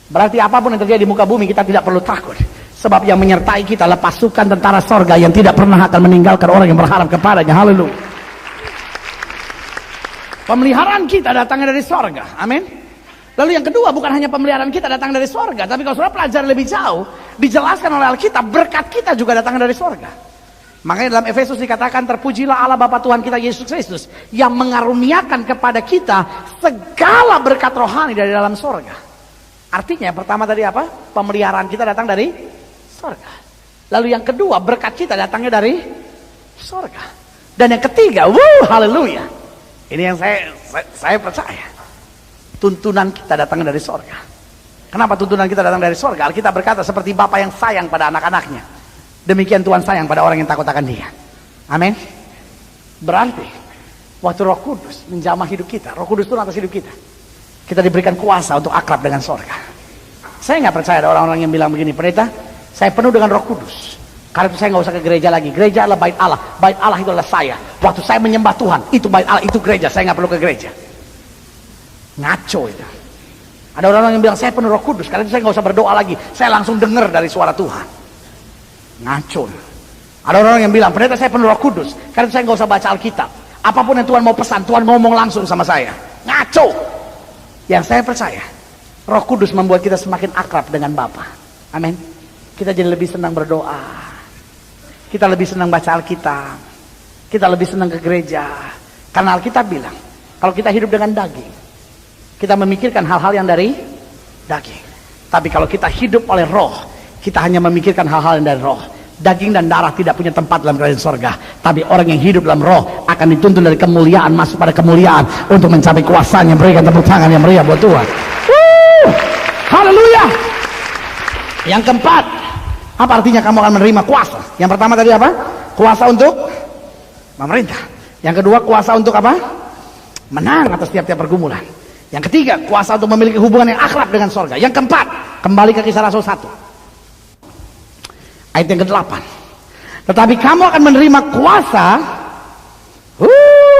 Berarti apapun yang terjadi di muka bumi, kita tidak perlu takut. Sebab yang menyertai kita adalah pasukan tentara sorga yang tidak pernah akan meninggalkan orang yang berharap kepadanya. Haleluya. Pemeliharaan kita datangnya dari sorga. Amin. Lalu yang kedua, bukan hanya pemeliharaan kita datang dari sorga, tapi kalau saudara pelajari lebih jauh, dijelaskan oleh Alkitab, berkat kita juga datang dari sorga. Makanya dalam Efesus dikatakan, terpujilah Allah Bapa Tuhan kita Yesus Kristus yang mengaruniakan kepada kita segala berkat rohani dari dalam sorga. Artinya yang pertama tadi apa? Pemeliharaan kita datang dari sorga. Lalu yang kedua, berkat kita datangnya dari sorga. Dan yang ketiga, haleluya, ini yang saya percaya, tuntunan kita datang dari sorga. Kenapa tuntunan kita datang dari sorga? Alkitab berkata, seperti Bapa yang sayang pada anak-anaknya, demikian Tuhan sayang pada orang yang takut akan Dia. Amin. Berarti waktu Roh Kudus menjamah hidup kita, Roh Kudus turun atas hidup kita, kita diberikan kuasa untuk akrab dengan sorga. Saya nggak percaya ada orang-orang yang bilang begini, pendeta, saya penuh dengan Roh Kudus, karena itu saya nggak usah ke gereja lagi. Gereja adalah bait Allah. Bait Allah itu adalah saya. Waktu saya menyembah Tuhan, itu bait Allah, itu gereja. Saya nggak perlu ke gereja. Ngaco itu. Ada orang-orang yang bilang saya penuh Roh Kudus, karena itu saya nggak usah berdoa lagi. Saya langsung dengar dari suara Tuhan. Ngaco. Ada orang yang bilang, pendeta saya penuh Roh Kudus, karena itu saya nggak usah baca Alkitab. Apapun yang Tuhan mau pesan, Tuhan ngomong langsung sama saya. Ngaco. Yang saya percaya, Roh Kudus membuat kita semakin akrab dengan Bapa. Amin. Kita jadi lebih senang berdoa. Kita lebih senang baca Alkitab. Kita lebih senang ke gereja. Karena Alkitab bilang, kalau kita hidup dengan daging, kita memikirkan hal-hal yang dari daging. Tapi kalau kita hidup oleh roh, kita hanya memikirkan hal-hal yang dari roh. Daging dan darah tidak punya tempat dalam kerajaan sorga. Tapi orang yang hidup dalam roh akan dituntun dari kemuliaan masuk pada kemuliaan untuk mencapai kuasanya. Berikan tepuk tangan yang meriah buat Tuhan. Haleluya. Yang keempat, apa artinya kamu akan menerima kuasa? Yang pertama tadi apa? Kuasa untuk memerintah. Yang kedua, kuasa untuk apa? Menang atas tiap-tiap pergumulan. Yang ketiga, kuasa untuk memiliki hubungan yang akrab dengan sorga. Yang keempat, kembali ke Kisah Rasul 1 ayat yang ke-8. Tetapi kamu akan menerima kuasa,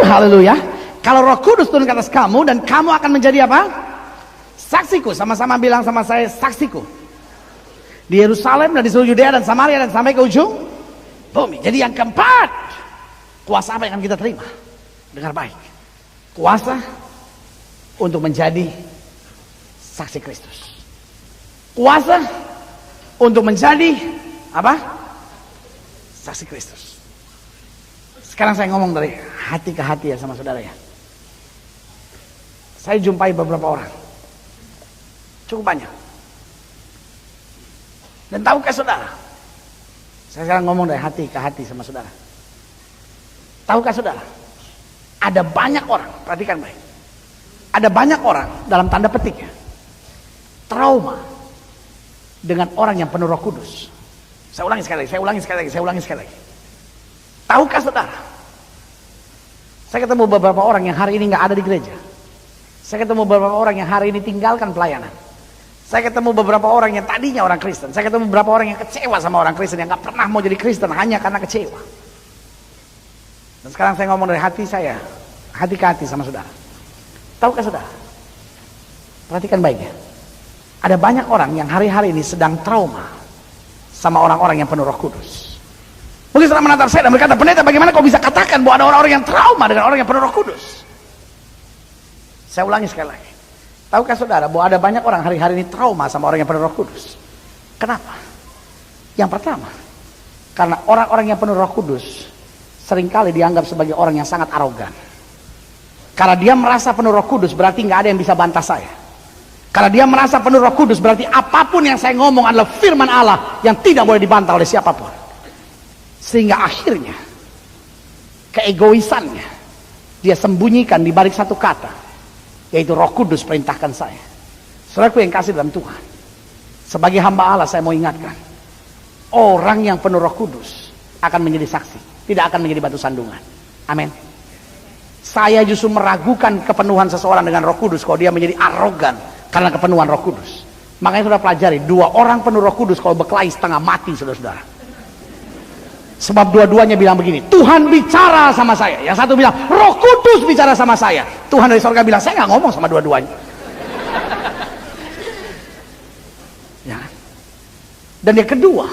haleluya, kalau Roh Kudus turun ke atas kamu, dan kamu akan menjadi apa? Saksiku. Sama-sama bilang sama saya, saksiku. Di Yerusalem dan di seluruh Yudea dan Samaria dan sampai ke ujung bumi. Jadi yang keempat, kuasa apa yang akan kita terima? Dengar baik. Kuasa untuk menjadi saksi Kristus. Kuasa untuk menjadi apa? Saksi Kristus. Sekarang saya ngomong dari hati ke hati ya sama saudara ya. Saya jumpai beberapa orang, cukup banyak. Dan tahukah saudara, saya sekarang ngomong dari hati ke hati sama saudara. Tahukah saudara, ada banyak orang, perhatikan baik, ada banyak orang dalam tanda petik ya, trauma dengan orang yang penuh Roh Kudus. Saya ulangi sekali lagi, saya ulangi sekali lagi, saya ulangi sekali lagi. Tahukah saudara, saya ketemu beberapa orang yang hari ini nggak ada di gereja. Saya ketemu beberapa orang yang hari ini tinggalkan pelayanan. Saya ketemu beberapa orang yang tadinya orang Kristen. Saya ketemu beberapa orang yang kecewa sama orang Kristen, yang gak pernah mau jadi Kristen hanya karena kecewa. Dan sekarang saya ngomong dari hati saya, hati ke hati sama saudara. Tahukah saudara? Perhatikan baik ya. Ada banyak orang yang hari-hari ini sedang trauma sama orang-orang yang penuh Roh Kudus. Mungkin setelah menatap saya dan berkata, pendeta bagaimana kau bisa katakan bahwa ada orang-orang yang trauma dengan orang yang penuh Roh Kudus? Saya ulangi sekali lagi. Tahukah saudara bahwa ada banyak orang hari-hari ini trauma sama orang yang penuh Roh Kudus? Kenapa? Yang pertama, karena orang-orang yang penuh Roh Kudus seringkali dianggap sebagai orang yang sangat arogan. Karena dia merasa penuh Roh Kudus berarti nggak ada yang bisa bantah saya. Karena dia merasa penuh Roh Kudus berarti apapun yang saya ngomong adalah firman Allah yang tidak boleh dibantah oleh siapapun. Sehingga akhirnya keegoisannya dia sembunyikan di balik satu kata, yaitu Roh Kudus perintahkan saya. Saudaraku yang kasih dalam Tuhan, sebagai hamba Allah saya mau ingatkan, orang yang penuh Roh Kudus akan menjadi saksi, tidak akan menjadi batu sandungan. Amin. Saya justru meragukan kepenuhan seseorang dengan Roh Kudus kalau dia menjadi arogan karena kepenuhan Roh Kudus. Makanya sudah pelajari, dua orang penuh Roh Kudus kalau berkelahi setengah mati, saudara-saudara. Sebab dua-duanya bilang begini, Tuhan bicara sama saya. Yang satu bilang, Roh Kudus bicara sama saya. Tuhan dari surga bilang, saya nggak ngomong sama dua-duanya. Ya. Dan yang kedua,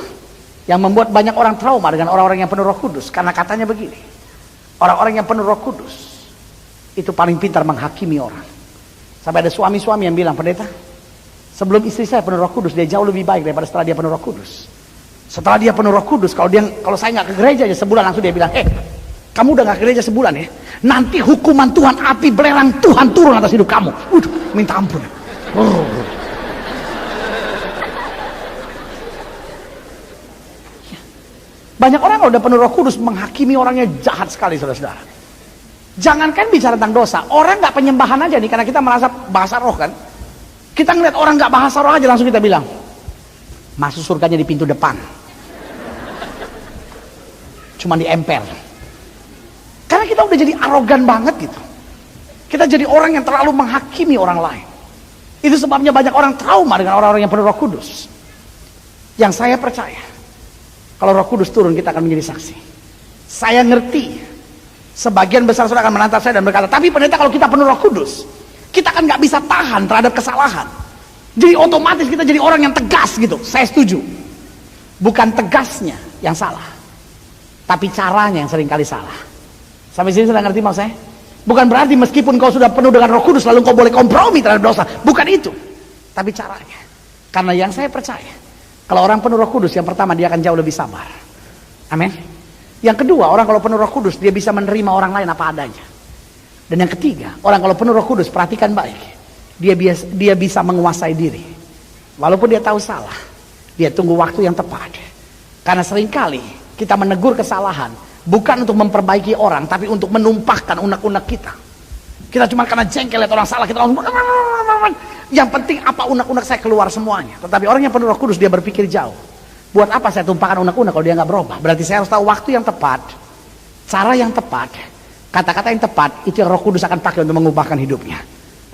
yang membuat banyak orang trauma dengan orang-orang yang penuh Roh Kudus, karena katanya begini, orang-orang yang penuh Roh Kudus itu paling pintar menghakimi orang. Sampai ada suami-suami yang bilang, pendeta, sebelum istri saya penuh Roh Kudus, dia jauh lebih baik daripada setelah dia penuh Roh Kudus. Setelah dia penuh Roh Kudus, kalau saya nggak ke gereja aja sebulan, langsung dia bilang, kamu udah nggak ke gereja sebulan ya, nanti hukuman Tuhan, api belerang Tuhan turun atas hidup kamu. Minta ampun. Banyak orang kalau udah penuh Roh Kudus menghakimi orangnya jahat sekali, saudara-saudara. Jangankan bicara tentang dosa, orang nggak penyembahan aja nih, karena kita merasa bahasa roh kan. Kita ngeliat orang nggak bahasa roh aja langsung kita bilang, masuk surganya di pintu depan, cuma di emper. Karena kita udah jadi arogan banget gitu. Kita jadi orang yang terlalu menghakimi orang lain. Itu sebabnya banyak orang trauma dengan orang-orang yang penuh Roh Kudus. Yang saya percaya, kalau Roh Kudus turun kita akan menjadi saksi. Saya ngerti sebagian besar saudara akan menantang saya dan berkata, tapi pendeta kalau kita penuh Roh Kudus, kita kan nggak bisa tahan terhadap kesalahan. Jadi otomatis kita jadi orang yang tegas gitu. Saya setuju. Bukan tegasnya yang salah, tapi caranya yang seringkali salah. Sampai sini sudah ngerti maksud saya? Bukan berarti meskipun kau sudah penuh dengan Roh Kudus lalu kau boleh kompromi terhadap dosa. Bukan itu. Tapi caranya. Karena yang saya percaya, kalau orang penuh Roh Kudus, yang pertama dia akan jauh lebih sabar. Amin. Yang kedua, orang kalau penuh Roh Kudus dia bisa menerima orang lain apa adanya. Dan yang ketiga, orang kalau penuh Roh Kudus, perhatikan baik, dia bisa menguasai diri. Walaupun dia tahu salah, dia tunggu waktu yang tepat. Karena seringkali kita menegur kesalahan bukan untuk memperbaiki orang, tapi untuk menumpahkan unek-unek kita. Kita cuma karena jengkel lihat orang salah, kita langsung, yang penting apa unek-unek saya keluar semuanya. Tetapi orang yang penuh Roh Kudus dia berpikir jauh. Buat apa saya tumpahkan unek-unek kalau dia nggak berubah? Berarti saya harus tahu waktu yang tepat, cara yang tepat, kata-kata yang tepat, itu yang Roh Kudus akan pakai untuk mengubahkan hidupnya.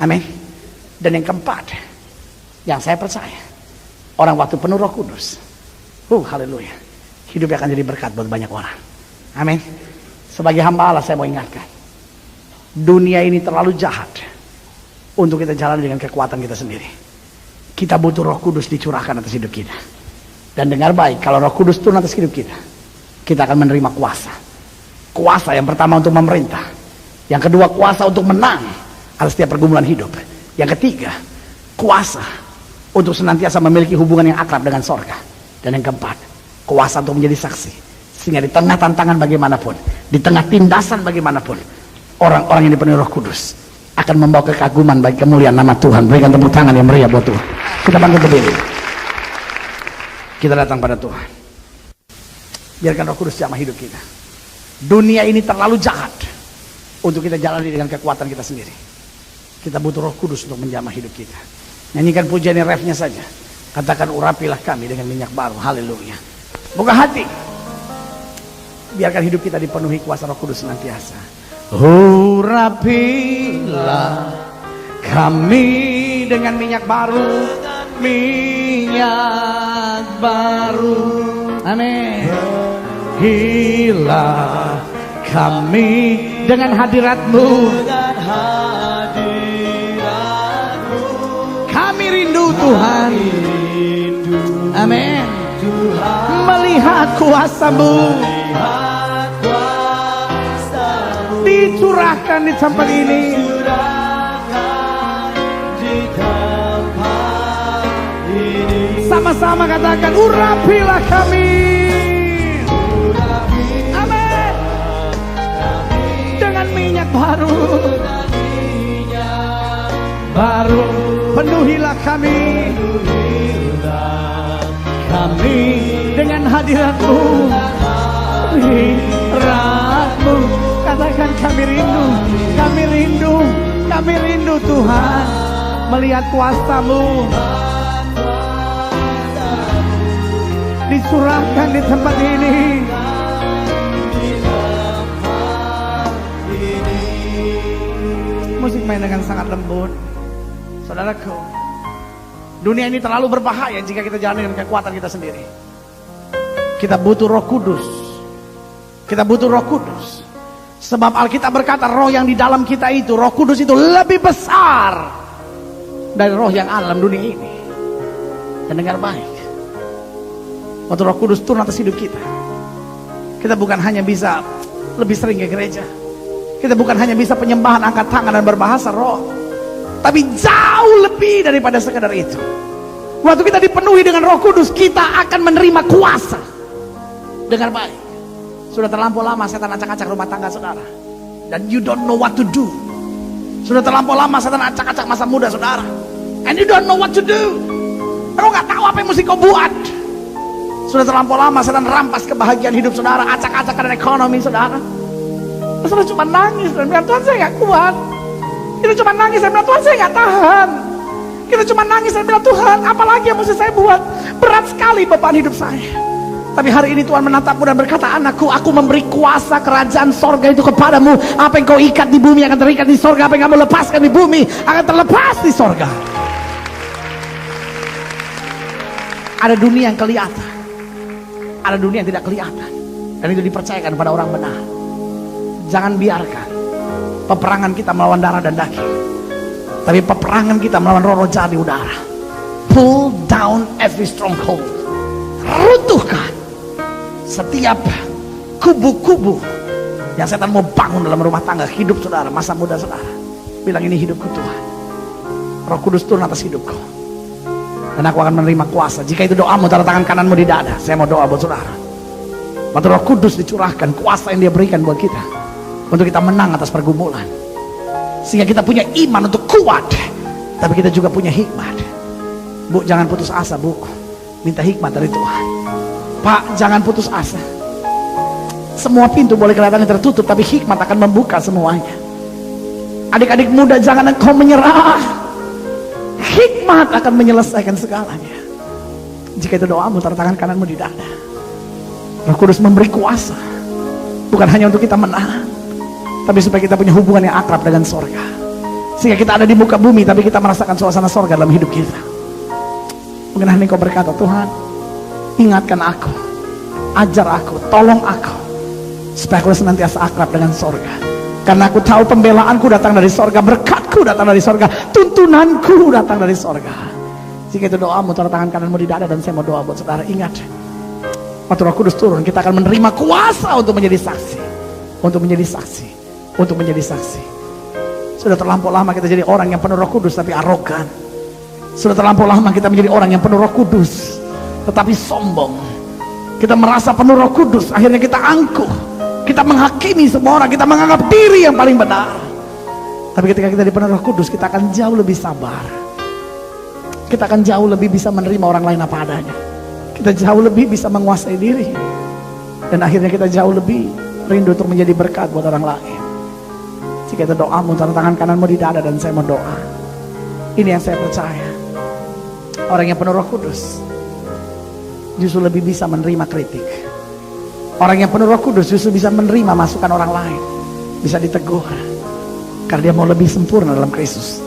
Amin. Dan yang keempat, yang saya percaya, orang waktu penuh Roh Kudus, haleluya, hidupnya akan jadi berkat buat banyak orang. Amin. Sebagai hamba Allah saya mau ingatkan, dunia ini terlalu jahat untuk kita jalan dengan kekuatan kita sendiri. Kita butuh Roh Kudus dicurahkan atas hidup kita. Dan dengar baik, kalau Roh Kudus turun atas hidup kita, kita akan menerima kuasa. Kuasa yang pertama untuk memerintah, yang kedua kuasa untuk menang atas setiap pergumulan hidup, yang ketiga kuasa untuk senantiasa memiliki hubungan yang akrab dengan sorga, dan yang keempat kuasa untuk menjadi saksi. Sehingga di tengah tantangan bagaimanapun, di tengah tindasan bagaimanapun, orang-orang yang dipenuhi Roh Kudus akan membawa kekaguman bagi kemuliaan nama Tuhan. Berikan tepuk tangan yang meriah buat Tuhan. Kita bangkit berdiri. Kita datang pada Tuhan. Biarkan Roh Kudus jamah hidup kita. Dunia ini terlalu jahat untuk kita jalani dengan kekuatan kita sendiri. Kita butuh Roh Kudus untuk menjamah hidup kita. Nyanyikan pujian refnya saja. Katakan, urapilah kami dengan minyak baru. Haleluya. Buka hati. Biarkan hidup kita dipenuhi kuasa Roh Kudus senantiasa. Urapilah kami dengan minyak baru. minyak baru. Amin. Hilah kami dengan hadirat-Mu. Kami rindu Tuhan. Amin. Melihat kuasa-Mu dicurahkan di tempat ini. Sama-sama katakan, urapilah kami. Amin. Dengan minyak baru. Penuhilah kami. Kami dengan hadirat-Mu. Hadirat-Mu. Katakan, kami rindu. Kami rindu. Kami rindu Tuhan. Melihat kuasa-Mu dicurahkan di tempat ini. Musik main dengan sangat lembut. Saudaraku, dunia ini terlalu berbahaya jika kita jalan dengan kekuatan kita sendiri. Kita butuh Roh Kudus. Kita butuh Roh Kudus. Sebab Alkitab berkata roh yang di dalam kita itu, Roh Kudus itu lebih besar dari roh yang ada dalam dunia ini. Dan dengar baik, waktu Roh Kudus turun atas hidup kita, kita bukan hanya bisa lebih sering ke gereja. Kita bukan hanya bisa penyembahan, angkat tangan dan berbahasa roh. Tapi jauh lebih daripada sekadar itu. Waktu kita dipenuhi dengan Roh Kudus, kita akan menerima kuasa. Dengar baik, sudah terlampau lama setan acak-acak rumah tangga saudara, dan you don't know what to do. Sudah terlampau lama setan acak-acak masa muda saudara, and you don't know what to do. Kau gak tahu apa yang mesti kau buat. Sudah terlampau lama setan rampas kebahagiaan hidup saudara, acak-acak dan ekonomi saudara. Saudara cuma nangis dan bilang, Tuhan saya gak kuat. Kita cuma nangis dan bilang, Tuhan saya gak tahan. Kita cuma nangis dan bilang, Tuhan apalagi yang mesti saya buat. Berat sekali beban hidup saya. Tapi hari ini Tuhan menatapmu dan berkata, anakku, aku memberi kuasa kerajaan sorga itu kepadamu. Apa yang kau ikat di bumi akan terikat di sorga. Apa yang kamu lepaskan di bumi akan terlepas di sorga. Ada dunia yang kelihatan, ada dunia yang tidak kelihatan, dan itu dipercayakan kepada orang benar. Jangan biarkan peperangan kita melawan darah dan daging, tapi peperangan kita melawan roh-roh jahat di udara. Pull down every stronghold. Runtuhkan setiap kubu-kubu yang setan mau bangun dalam rumah tangga hidup saudara, masa muda saudara. Bilang, ini hidupku Tuhan. Roh Kudus turun atas hidupku, dan aku akan menerima kuasa. Jika itu doamu, taruh tangan kananmu di dada. Saya mau doa buat saudara. Waktu Roh Kudus dicurahkan, kuasa yang dia berikan buat kita untuk kita menang atas pergumulan, sehingga kita punya iman untuk kuat, tapi kita juga punya hikmat. Bu, jangan putus asa bu, minta hikmat dari Tuhan. Pak, jangan putus asa. Semua pintu boleh kelihatannya tertutup, tapi hikmat akan membuka semuanya. Adik-adik muda, jangan engkau menyerah. Hikmat akan menyelesaikan segalanya. Jika itu doamu, taruh tangan kananmu di dada. Roh Kudus memberi kuasa, bukan hanya untuk kita menang, tapi supaya kita punya hubungan yang akrab dengan sorga. Sehingga kita ada di muka bumi, tapi kita merasakan suasana sorga dalam hidup kita. Mungkin hari ini kau berkata, Tuhan, ingatkan aku, ajar aku, tolong aku, supaya aku senantiasa akrab dengan sorga. Karena aku tahu pembelaanku datang dari sorga, berkatku datang dari sorga, tuntunanku datang dari sorga. Jika itu doamu, taruh tangan kananmu di dada, dan saya mau doa buat saudara. Ingat, waktu Roh Kudus turun, kita akan menerima kuasa untuk menjadi saksi, untuk menjadi saksi, untuk menjadi saksi. Sudah terlampau lama kita jadi orang yang penuh Roh Kudus tapi arogan. Sudah terlampau lama kita menjadi orang yang penuh Roh Kudus tetapi sombong. Kita merasa penuh Roh Kudus, akhirnya kita angkuh, kita menghakimi semua orang, kita menganggap diri yang paling benar. Tapi ketika kita dipenuhi Roh Kudus, kita akan jauh lebih sabar, kita akan jauh lebih bisa menerima orang lain apa adanya, kita jauh lebih bisa menguasai diri, dan akhirnya kita jauh lebih rindu untuk menjadi berkat buat orang lain. Jika itu doamu, taruh tangan kananmu di dada, dan saya mau doa. Ini yang saya percaya, orang yang penuh Roh Kudus justru lebih bisa menerima kritik. Orang yang penuh Roh Kudus justru bisa menerima masukan orang lain, bisa ditegur, karena dia mau lebih sempurna dalam Kristus.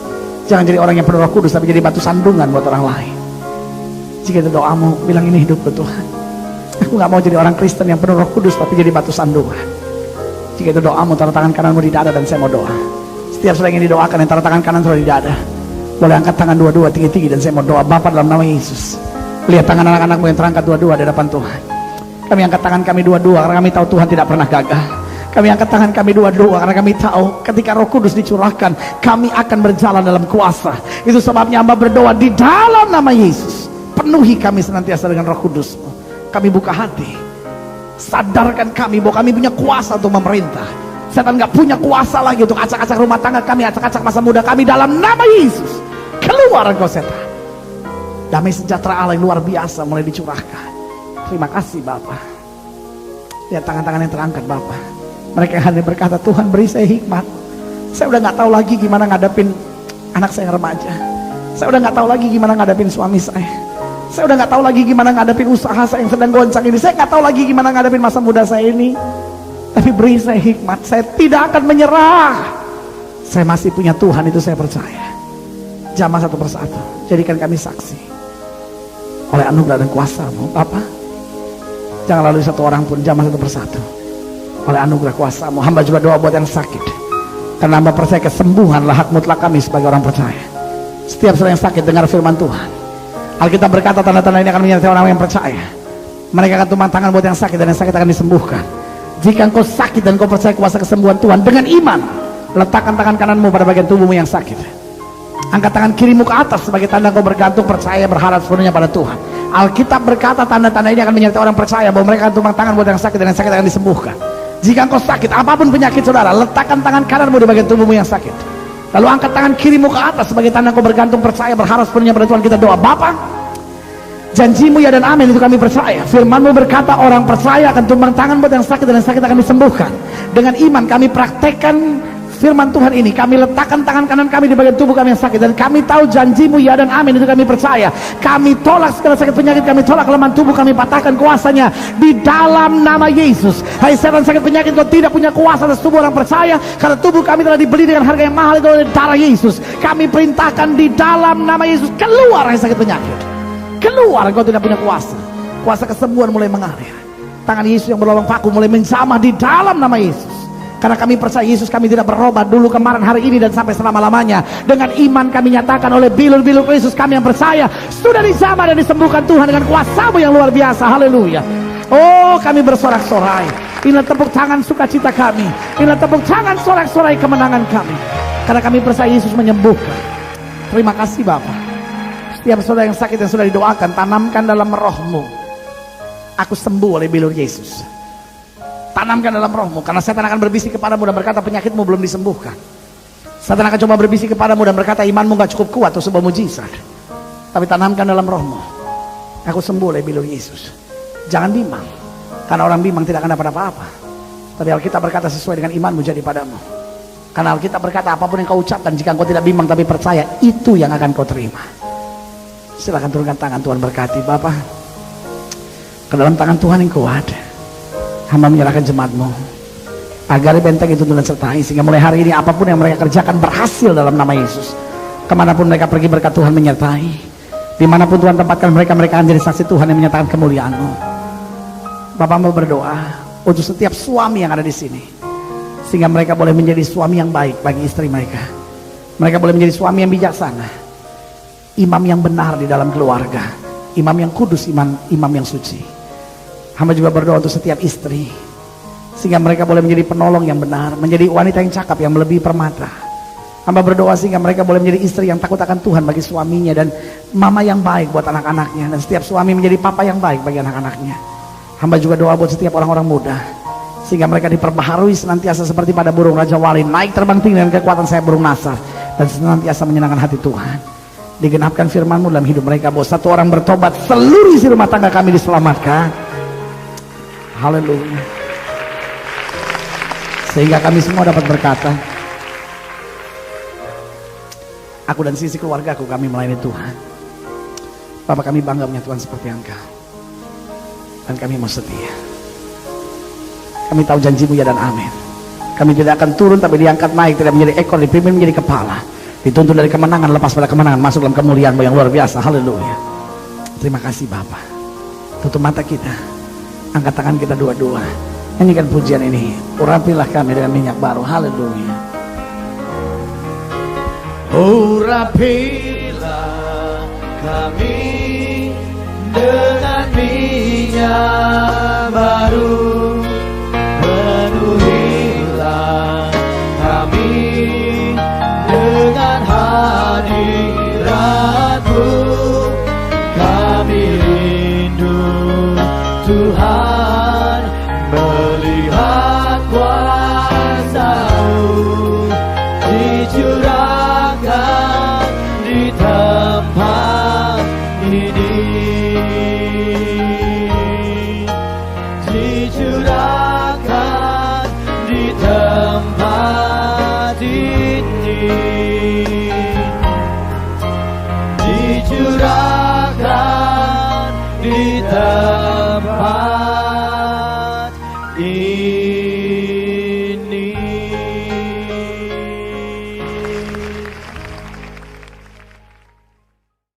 Jangan jadi orang yang penuh Roh Kudus tapi jadi batu sandungan buat orang lain. Jika itu doamu, bilang ini hidupku Tuhan. Aku gak mau jadi orang Kristen yang penuh Roh Kudus tapi jadi batu sandungan. Jika itu doamu, taruh tangan kananmu di dada dan saya mau doa. Setiap saudara yang didoakan yang taruh tangan kanan saudara di dada, boleh angkat tangan dua-dua tinggi-tinggi dan saya mau doa. Bapa dalam nama Yesus, lihat tangan anak-anakmu yang terangkat dua-dua di depan Tuhan. Kami angkat tangan kami dua-dua karena kami tahu Tuhan tidak pernah gagal. Kami angkat tangan kami dua-dua karena kami tahu ketika Roh Kudus dicurahkan, kami akan berjalan dalam kuasa. Itu sebabnya hamba berdoa di dalam nama Yesus, penuhi kami senantiasa dengan Roh Kudus-Mu. Kami buka hati, sadarkan kami bahwa kami punya kuasa untuk memerintah. Setan gak punya kuasa lagi untuk acak-acak rumah tangga kami, acak-acak masa muda kami. Dalam nama Yesus, keluar engkau setan. Damai sejahtera Allah yang luar biasa mulai dicurahkan. Terima kasih Bapa. Lihat tangan-tangan yang terangkat Bapa. Mereka yang hadir berkata, Tuhan beri saya hikmat. Saya udah gak tahu lagi gimana ngadepin anak saya yang remaja. Saya udah gak tahu lagi gimana ngadepin suami saya. Saya udah gak tahu lagi gimana ngadepin usaha saya yang sedang goncang ini. Saya gak tahu lagi gimana ngadepin masa muda saya ini. Tapi beri saya hikmat. Saya tidak akan menyerah. Saya masih punya Tuhan, itu saya percaya. Jamah satu persatu, jadikan kami saksi oleh anugerah dan kuasa-Mu Bapa. Jangan lalui satu orang pun, jamah satu persatu oleh anugerah kuasa-Mu. Hamba juga doa buat yang sakit, karena hamba percaya kesembuhanlah hak mutlak kami sebagai orang percaya. Setiap saudara yang sakit dengar firman Tuhan. Alkitab berkata tanda-tanda ini akan menyertai orang yang percaya. Mereka akan tumpang tangan buat yang sakit dan yang sakit akan disembuhkan. Jika engkau sakit dan engkau percaya kuasa kesembuhan Tuhan, dengan iman letakkan tangan kananmu pada bagian tubuhmu yang sakit. Angkat tangan kirimu ke atas sebagai tanda engkau bergantung, percaya, berharap sepenuhnya pada Tuhan. Alkitab berkata tanda-tanda ini akan menyertai orang percaya bahwa mereka akan tumpang tangan buat yang sakit dan yang sakit akan disembuhkan. Jika engkau sakit, apapun penyakit saudara, letakkan tangan kananmu di bagian tubuhmu yang sakit. Lalu angkat tangan kirimu ke atas sebagai tanda engkau bergantung, percaya, berharap sepenuhnya pada Tuhan. Kita doa. Bapa, janji-Mu ya dan amin, itu kami percaya. Firman-Mu berkata orang percaya akan tumpang tangan buat yang sakit dan yang sakit akan disembuhkan. Dengan iman kami praktekkan firman Tuhan ini. Kami letakkan tangan kanan kami di bagian tubuh kami yang sakit, dan kami tahu janji-Mu ya dan amin, itu kami percaya. Kami tolak segala sakit penyakit, kami tolak kelemahan tubuh, kami patahkan kuasanya di dalam nama Yesus. Hai setan sakit penyakit, kau tidak punya kuasa atas tubuh orang percaya, karena tubuh kami telah dibeli dengan harga yang mahal, itu oleh darah Yesus. Kami perintahkan di dalam nama Yesus, keluar hai sakit penyakit, keluar, engkau tidak punya kuasa. Kuasa kesembuhan mulai mengalir. Tangan Yesus yang berlolong paku mulai menjamah di dalam nama Yesus. Karena kami percaya Yesus, kami tidak berubah dulu, kemarin, hari ini, dan sampai selama-lamanya. Dengan iman kami nyatakan oleh bilur-bilur Yesus kami yang percaya sudah dijamah dan disembuhkan Tuhan dengan kuasa-Mu yang luar biasa. Haleluya. Oh, kami bersorak-sorai. Inilah tepuk tangan sukacita kami. Inilah tepuk tangan sorak-sorai kemenangan kami. Karena kami percaya Yesus menyembuhkan. Terima kasih Bapa. Setiap saudara yang sakit yang sudah didoakan, tanamkan dalam rohmu, aku sembuh oleh bilur Yesus. Tanamkan dalam rohmu, karena setan akan berbisik kepadamu dan berkata penyakitmu belum disembuhkan. Setan akan coba berbisik kepadamu dan berkata imanmu gak cukup kuat untuk sebuah mujizat. Tapi tanamkan dalam rohmu, aku sembuh oleh bilur Yesus. Jangan bimbang, karena orang bimbang tidak akan dapat apa-apa. Tapi Alkitab berkata sesuai dengan imanmu jadi padamu. Karena Alkitab berkata apapun yang kau ucapkan, jika engkau tidak bimbang tapi percaya, itu yang akan kau terima. Silakan turunkan tangan, Tuhan berkati. Bapa, ke dalam tangan Tuhan yang kuat, hamba menyerahkan jemaat-Mu agar benteng itu Tuhan sertai, sehingga mulai hari ini apapun yang mereka kerjakan berhasil dalam nama Yesus. Kemanapun mereka pergi berkat Tuhan menyertai. Dimanapun Tuhan tempatkan mereka, mereka akan jadi saksi Tuhan yang menyatakan kemuliaan-Mu. Bapak mau berdoa untuk setiap suami yang ada di sini, sehingga mereka boleh menjadi suami yang baik bagi istri mereka. Mereka boleh menjadi suami yang bijaksana, imam yang benar di dalam keluarga, imam yang kudus, imam yang suci. Hamba juga berdoa untuk setiap istri, sehingga mereka boleh menjadi penolong yang benar, menjadi wanita yang cakap yang melebihi permata. Hamba berdoa sehingga mereka boleh menjadi istri yang takut akan Tuhan bagi suaminya, dan mama yang baik buat anak-anaknya, dan setiap suami menjadi papa yang baik bagi anak-anaknya. Hamba juga doa buat setiap orang-orang muda, sehingga mereka diperbaharui senantiasa seperti pada burung Raja Wali, naik terbang tinggi dengan kekuatan sayap burung Nasar, dan senantiasa menyenangkan hati Tuhan. Digenapkan firman-Mu dalam hidup mereka, bahwa satu orang bertobat, seluruh isi rumah tangga kami diselamatkan. Haleluya. Sehingga kami semua dapat berkata, aku dan sisi keluargaku kami melayani Tuhan. Bapak, kami bangga punya Tuhan seperti Engkau, dan kami mau setia. Kami tahu janji-Mu ya dan amin. Kami tidak akan turun tapi diangkat naik, tidak menjadi ekor, dipimpin menjadi kepala, dituntun dari kemenangan lepas pada kemenangan, masuk dalam kemuliaan-Mu yang luar biasa. Haleluya. Terima kasih Bapa. Tutup mata kita, angkat tangan kita dua-dua, nyanyikan pujian ini. Urapilah kami dengan minyak baru. Haleluya. Urapilah kami dengan minyak baru.